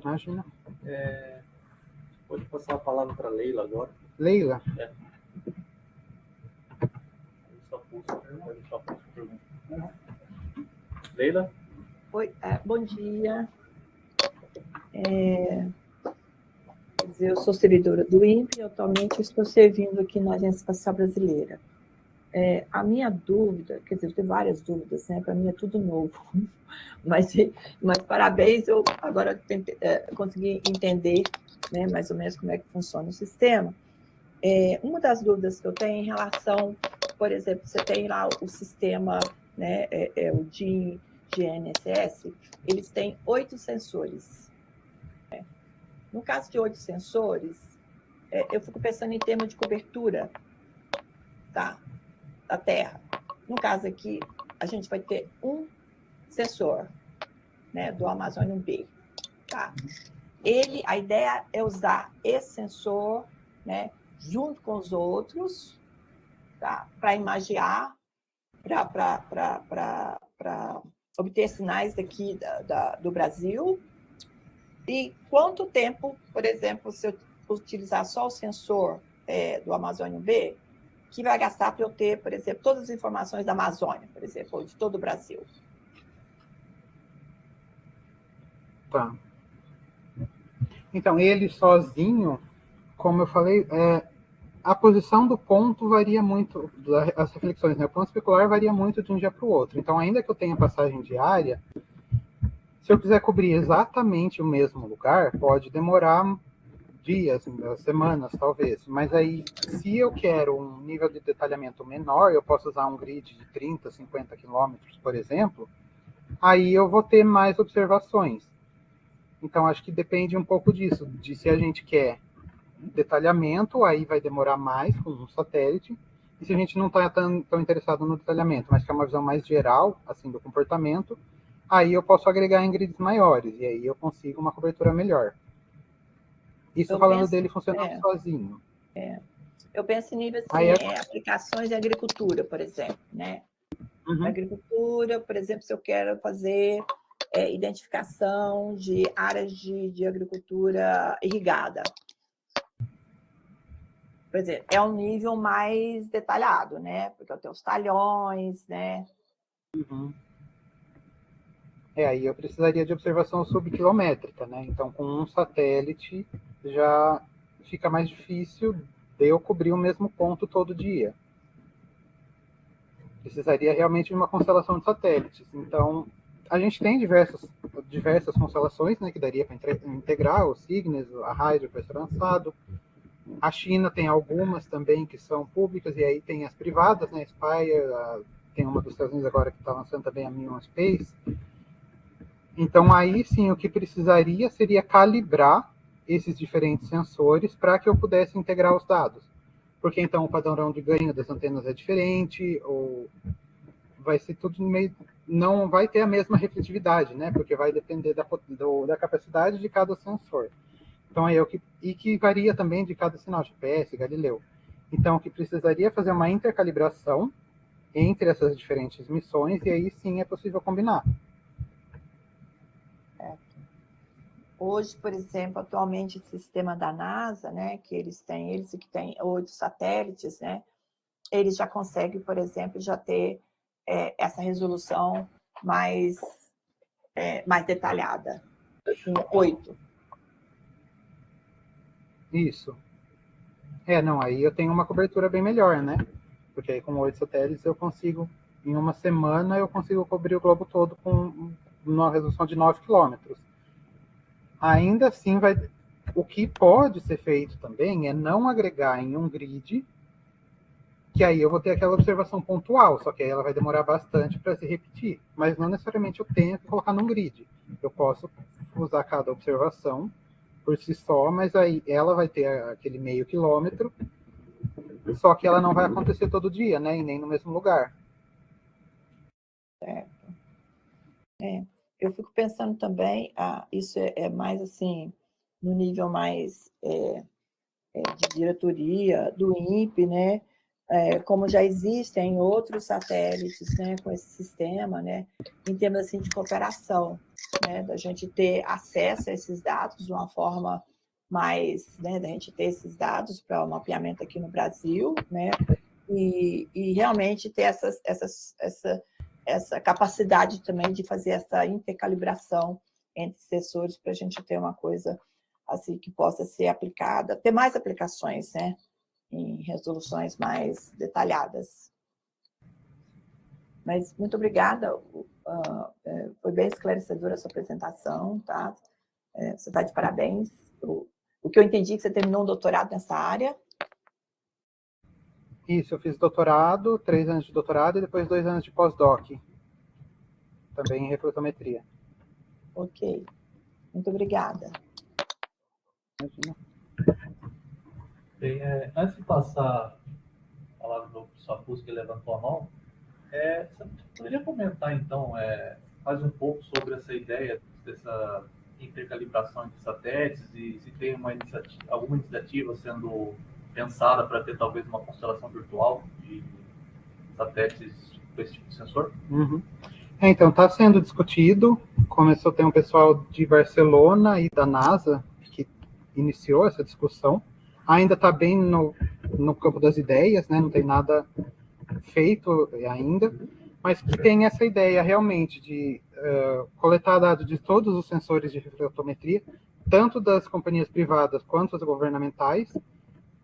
Imagina. Pode passar a palavra para a Leila agora. Leila? Leila? Oi, bom dia. Quer dizer, eu sou servidora do INPE e atualmente estou servindo aqui na Agência Espacial Brasileira. A minha dúvida, quer dizer, eu tenho várias dúvidas, né? Para mim é tudo novo, mas parabéns, eu agora consegui entender, né, mais ou menos como é que funciona o sistema. Uma das dúvidas que eu tenho em relação, por exemplo, você tem lá o sistema, né, o GNSS, eles têm 8 sensores. Né? No caso de 8 sensores, eu fico pensando em termos de cobertura, tá, da Terra. No caso aqui, a gente vai ter um sensor, né, do Amazônia B. Tá? A ideia é usar esse sensor, né, junto com os outros, tá, para imagiar, para obter sinais daqui do Brasil. E quanto tempo, por exemplo, se eu utilizar só o sensor do Amazônia B, que vai gastar para eu ter, por exemplo, todas as informações da Amazônia, por exemplo, ou de todo o Brasil? Tá. Então, ele sozinho, como eu falei, a posição do ponto varia muito, as reflexões, né? O ponto especular varia muito de um dia para o outro. Então, ainda que eu tenha passagem diária, se eu quiser cobrir exatamente o mesmo lugar, pode demorar dias, semanas, talvez. Mas aí, se eu quero um nível de detalhamento menor, eu posso usar um grid de 30, 50 quilômetros, por exemplo, aí eu vou ter mais observações. Então, acho que depende um pouco disso, de se a gente quer detalhamento, aí vai demorar mais com um satélite, e se a gente não está tão interessado no detalhamento, mas quer uma visão mais geral, assim, do comportamento, aí eu posso agregar em grids maiores, e aí eu consigo uma cobertura melhor. Isso falando dele funcionando sozinho. Eu penso em nível Aí aplicações de agricultura, por exemplo, né? Uhum. Agricultura, por exemplo, se eu quero fazer identificação de áreas de agricultura irrigada. Por exemplo, é um nível mais detalhado, né? Porque eu tenho os talhões, né? Uhum. Aí eu precisaria de observação subquilométrica, né? Então, com um satélite já fica mais difícil de eu cobrir o mesmo ponto todo dia. Precisaria realmente de uma constelação de satélites. Então, a gente tem diversas constelações, né, que daria para integrar, o Cygnus, a Hydra vai ser lançado. A China tem algumas também que são públicas, e aí tem as privadas, né, Spire, tem uma dos Estados Unidos agora que está lançando também a Muon Space. Então, aí sim, o que precisaria seria calibrar esses diferentes sensores para que eu pudesse integrar os dados. Porque então o padrão de ganho das antenas é diferente, ou vai ser tudo meio... não vai ter a mesma refletividade, né? Porque vai depender da capacidade de cada sensor. Então, e que varia também de cada sinal, GPS, Galileu. Então, o que precisaria fazer uma intercalibração entre essas diferentes missões, e aí sim é possível combinar. Hoje, por exemplo, atualmente o sistema da NASA, né, que eles que têm 8 satélites, né, eles já conseguem, por exemplo, já ter essa resolução mais detalhada, com 8. Isso. Não, aí eu tenho uma cobertura bem melhor, né? Porque aí com 8 satélites eu consigo, em uma semana, eu consigo cobrir o globo todo com uma resolução de 9 quilômetros. Ainda assim, o que pode ser feito também é não agregar em um grid, que aí eu vou ter aquela observação pontual, só que aí ela vai demorar bastante para se repetir. Mas não necessariamente eu tenho que colocar num grid. Eu posso usar cada observação por si só, mas aí ela vai ter aquele meio quilômetro, só que ela não vai acontecer todo dia, né? E nem no mesmo lugar. Certo. Eu fico pensando também, isso é mais assim, no nível mais de diretoria do INPE, né? Como já existem outros satélites, né, com esse sistema, né, em termos assim de cooperação, né, da gente ter acesso a esses dados de uma forma mais, né, da gente ter esses dados para o mapeamento aqui no Brasil, né, e realmente ter essa capacidade também de fazer essa intercalibração entre sensores para a gente ter uma coisa assim que possa ser aplicada, ter mais aplicações, né, em resoluções mais detalhadas. Mas muito obrigada, foi bem esclarecedora a sua apresentação, tá? Você está de parabéns. O que eu entendi é que você terminou um doutorado nessa área. Isso, eu fiz doutorado, 3 anos de doutorado e depois 2 anos de pós-doc, também em refletometria. Ok, muito obrigada. Imagina. Bem, antes de passar a palavra do Sapus, que levantou a mão, você poderia comentar, então, mais um pouco sobre essa ideia dessa intercalibração entre satélites e se tem alguma iniciativa sendo pensada para ter talvez uma constelação virtual de satélites com esse tipo de sensor? Uhum. Então, está sendo discutido. Começou a ter um pessoal de Barcelona e da NASA que iniciou essa discussão. Ainda está bem no campo das ideias, né? Não tem nada feito ainda, mas que tem essa ideia realmente de coletar dados de todos os sensores de refletometria tanto das companhias privadas quanto as governamentais,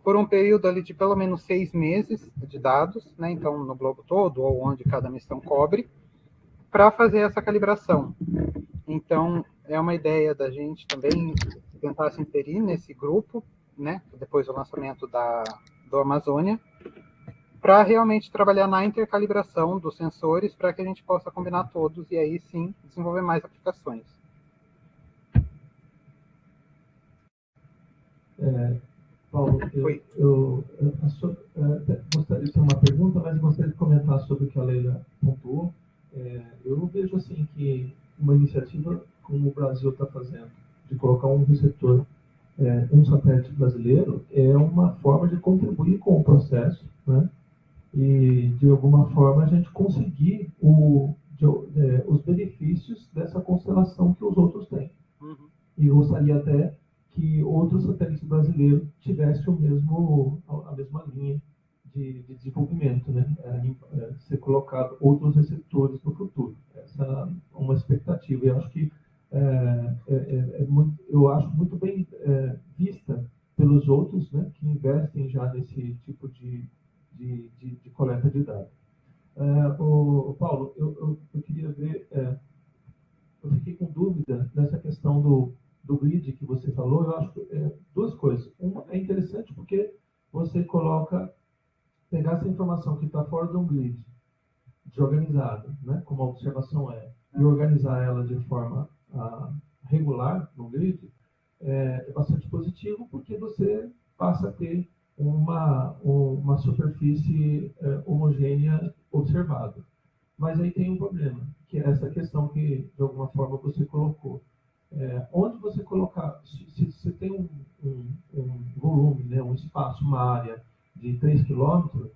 por um período ali de pelo menos 6 meses de dados, né? Então, no globo todo, ou onde cada missão cobre, para fazer essa calibração. Então, é uma ideia da gente também tentar se inserir nesse grupo, né? Depois do lançamento do Amazônia, para realmente trabalhar na intercalibração dos sensores para que a gente possa combinar todos e aí sim desenvolver mais aplicações. Paulo, eu gostaria de ter uma pergunta, mas gostaria de comentar sobre o que a Leila pontuou. Eu vejo assim que uma iniciativa como o Brasil está fazendo, de colocar um receptor, um satélite brasileiro, é uma forma de contribuir com o processo, né? E de alguma forma a gente conseguir os benefícios dessa constelação que os outros têm. E gostaria até que outros satélites brasileiros tivessem a mesma linha de desenvolvimento, né? Ser colocado outros receptores no futuro. Essa é uma expectativa. Eu acho que eu acho muito bem vista pelos outros, né, que investem já nesse tipo de coleta de dados. Paulo, eu queria ver, eu fiquei com dúvida nessa questão do grid que você falou. Eu acho duas coisas. Uma é interessante porque você pegar essa informação que está fora de um grid, desorganizada, né, como a observação e organizar ela de forma regular no grid, é bastante positivo, porque você passa a ter uma superfície homogênea observada. Mas aí tem um problema, que é essa questão que, de alguma forma, você colocou. Onde você colocar, se você tem um volume, né, um espaço, uma área de 3 km,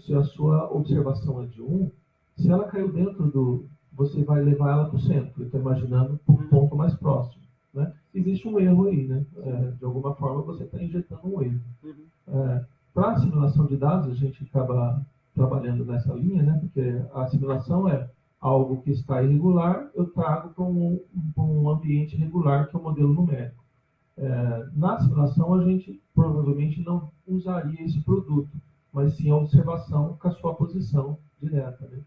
se a sua observação é de 1, se ela caiu dentro você vai levar ela para o centro. Eu estou imaginando para o ponto mais próximo, né? Existe um erro aí, né? De alguma forma você está injetando um erro. Para a simulação de dados, a gente acaba trabalhando nessa linha, né? Porque a simulação é algo que está irregular, eu trago para um ambiente regular, que é o modelo numérico. Na simulação, a gente provavelmente não usaria esse produto, mas sim a observação com a sua posição direta, né?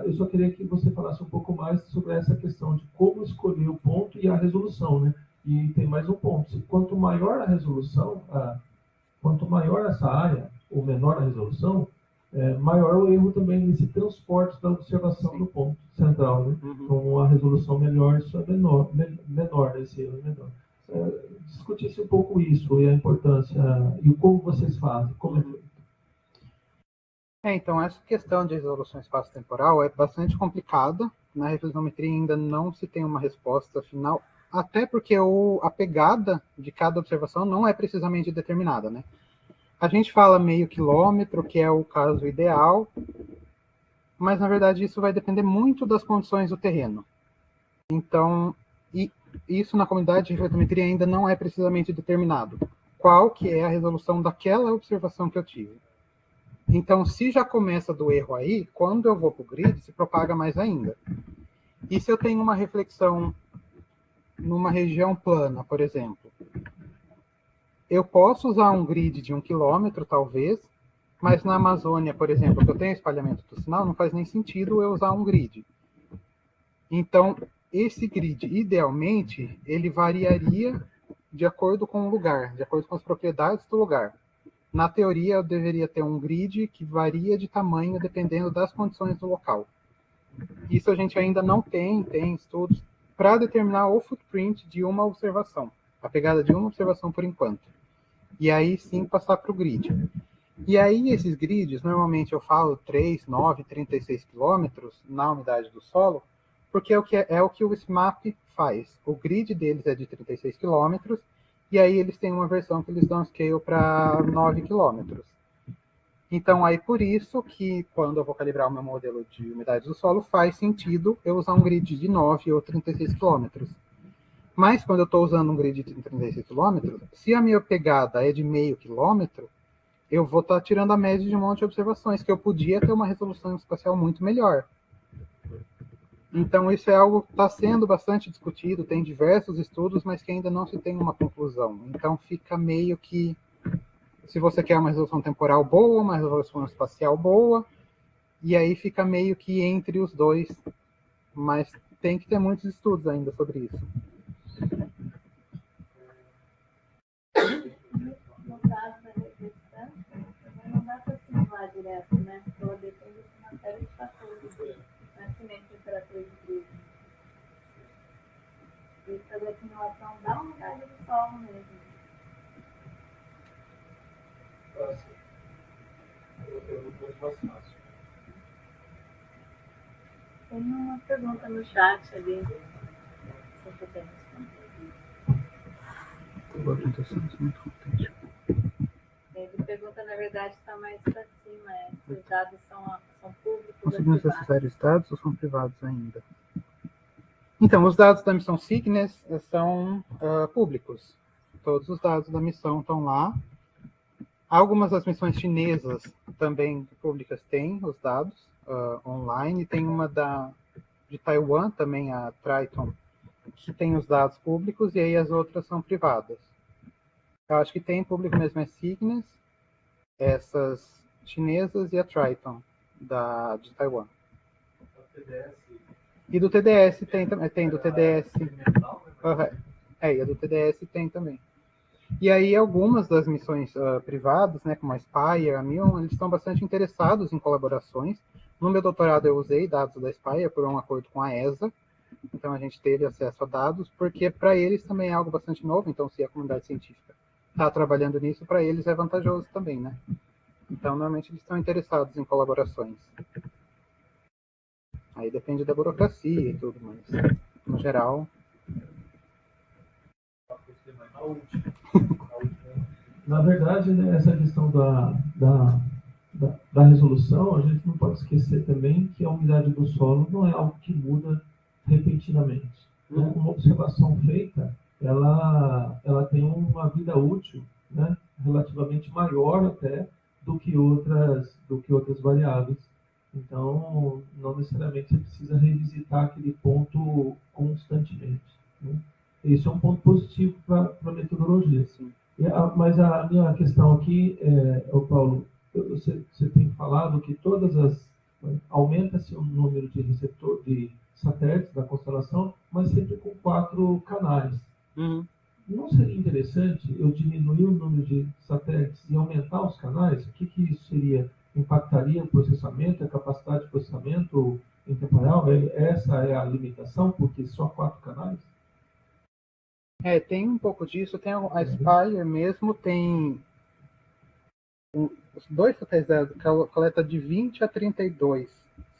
Eu só queria que você falasse um pouco mais sobre essa questão de como escolher o ponto e a resolução, né? E tem mais um ponto. Quanto maior a resolução, quanto maior essa área, ou menor a resolução, maior o erro também nesse transporte da observação do ponto central, né? Com a resolução melhor, isso é menor, esse erro é menor. Discutisse um pouco isso e a importância, e como vocês fazem, como é feito. Então, essa questão de resolução espaço-temporal é bastante complicada. Na reflexometria ainda não se tem uma resposta final, até porque a pegada de cada observação não é precisamente determinada, né? A gente fala meio quilômetro, que é o caso ideal, mas, na verdade, isso vai depender muito das condições do terreno. Então, isso na comunidade de reflexometria ainda não é precisamente determinado. Qual que é a resolução daquela observação que eu tive? Então, se já começa do erro aí, quando eu vou para o grid, se propaga mais ainda. E se eu tenho uma reflexão numa região plana, por exemplo, eu posso usar um grid de 1 km, talvez, mas na Amazônia, por exemplo, que eu tenho espalhamento do sinal, não faz nem sentido eu usar um grid. Então, esse grid, idealmente, ele variaria de acordo com o lugar, de acordo com as propriedades do lugar. Na teoria, eu deveria ter um grid que varia de tamanho dependendo das condições do local. Isso a gente ainda não tem estudos para determinar o footprint de uma observação, a pegada de uma observação por enquanto. E aí sim passar para o grid. E aí esses grids, normalmente eu falo 3, 9, 36 quilômetros na umidade do solo, porque é o que o SMAP faz. O grid deles é de 36 quilômetros, e aí eles têm uma versão que eles dão scale para 9 quilômetros. Então, aí por isso que quando eu vou calibrar o meu modelo de umidade do solo, faz sentido eu usar um grid de 9 ou 36 quilômetros. Mas quando eu estou usando um grid de 36 quilômetros, se a minha pegada é de meio quilômetro, eu vou estar tirando a média de um monte de observações, que eu podia ter uma resolução espacial muito melhor. Então, isso é algo que está sendo bastante discutido, tem diversos estudos, mas que ainda não se tem uma conclusão. Então, fica meio que, se você quer uma resolução temporal boa, uma resolução espacial boa, e aí fica meio que entre os dois, mas tem que ter muitos estudos ainda sobre isso. No caso da reflexão, também não dá para simular direto, né? Porque depende de uma série de fatores, nascimento, temperatura de brilho. E fazer a simulação dá uma idade do solo mesmo. Tem uma pergunta no chat ali. Se você quer responder. Ele pergunta, na verdade, está mais para cima. Se os dados são públicos ou Conseguimos privados. acessar os dados ou são privados ainda? Então, os dados da missão Cygnus são públicos. Todos os dados da missão estão lá. Algumas das missões chinesas também públicas têm os dados online. Tem uma de Taiwan também, a Triton, que tem os dados públicos, e aí as outras são privadas. Eu acho que tem público mesmo é Cygnus, essas chinesas e a Triton, de Taiwan. E do TDS tem do TDS. E a do TDS tem também. E aí algumas das missões privadas, né, como a Spire, a Mion, eles estão bastante interessados em colaborações. No meu doutorado eu usei dados da Spire por um acordo com a ESA, então a gente teve acesso a dados, porque para eles também é algo bastante novo, então se a comunidade científica está trabalhando nisso, para eles é vantajoso também, né? Então normalmente eles estão interessados em colaborações. Aí depende da burocracia e tudo, mas no geral... Na verdade, né, essa questão da resolução, a gente não pode esquecer também que a umidade do solo não é algo que muda repentinamente. Né? Uma observação feita, ela tem uma vida útil, né, relativamente maior até do que outras variáveis. Então, não necessariamente você precisa revisitar aquele ponto constantemente. Né? Isso é um ponto positivo para a metodologia. Sim. Mas a minha questão aqui, Paulo, você tem falado que aumenta-se o número de satélites da constelação, mas sempre com 4 canais. Não seria interessante eu diminuir o número de satélites e aumentar os canais? O que isso seria? Impactaria o processamento, a capacidade de processamento em tempo real? Essa é a limitação, porque só 4 canais? Tem um pouco disso. Tem a Spire mesmo, tem os 2 satélites dela coleta de 20 a 32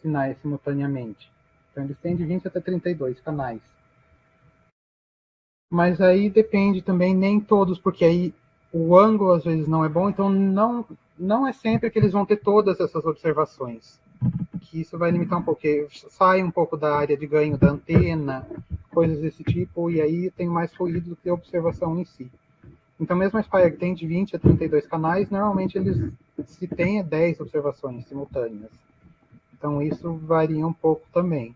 sinais simultaneamente. Então eles têm de 20 até 32 canais. Mas aí depende também, nem todos, porque aí o ângulo às vezes não é bom, então não é sempre que eles vão ter todas essas observações. Que isso vai limitar um pouco, porque sai um pouco da área de ganho da antena, coisas desse tipo, e aí tem mais ruído do que a observação em si. Então, mesmo a Spire que tem de 20 a 32 canais, normalmente eles se tem 10 observações simultâneas. Então, isso varia um pouco também.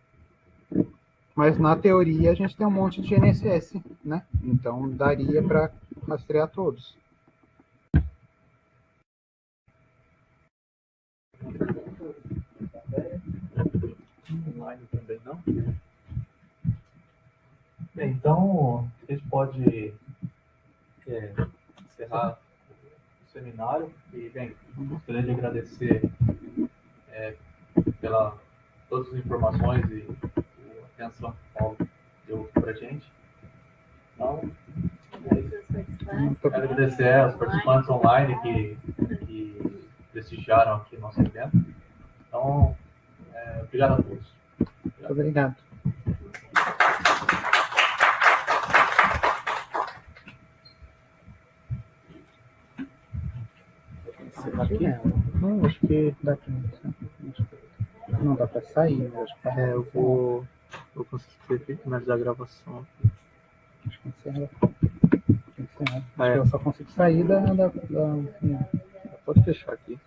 Mas, na teoria, a gente tem um monte de GNSS, né? Então, daria para rastrear todos. Online também não? Bem, então a gente pode encerrar o seminário e, bem, gostaria de agradecer pela todas as informações e a atenção que o Paulo deu para a gente. Então, quero agradecer aos participantes online que prestigiaram aqui nosso evento. Então, obrigado a todos. Muito obrigado. Aqui? Não, acho que dá para não dá para sair, mas acho que eu vou conseguir finalizar a gravação. Acho que encerra. Acho que eu só consigo sair da... Pode fechar aqui.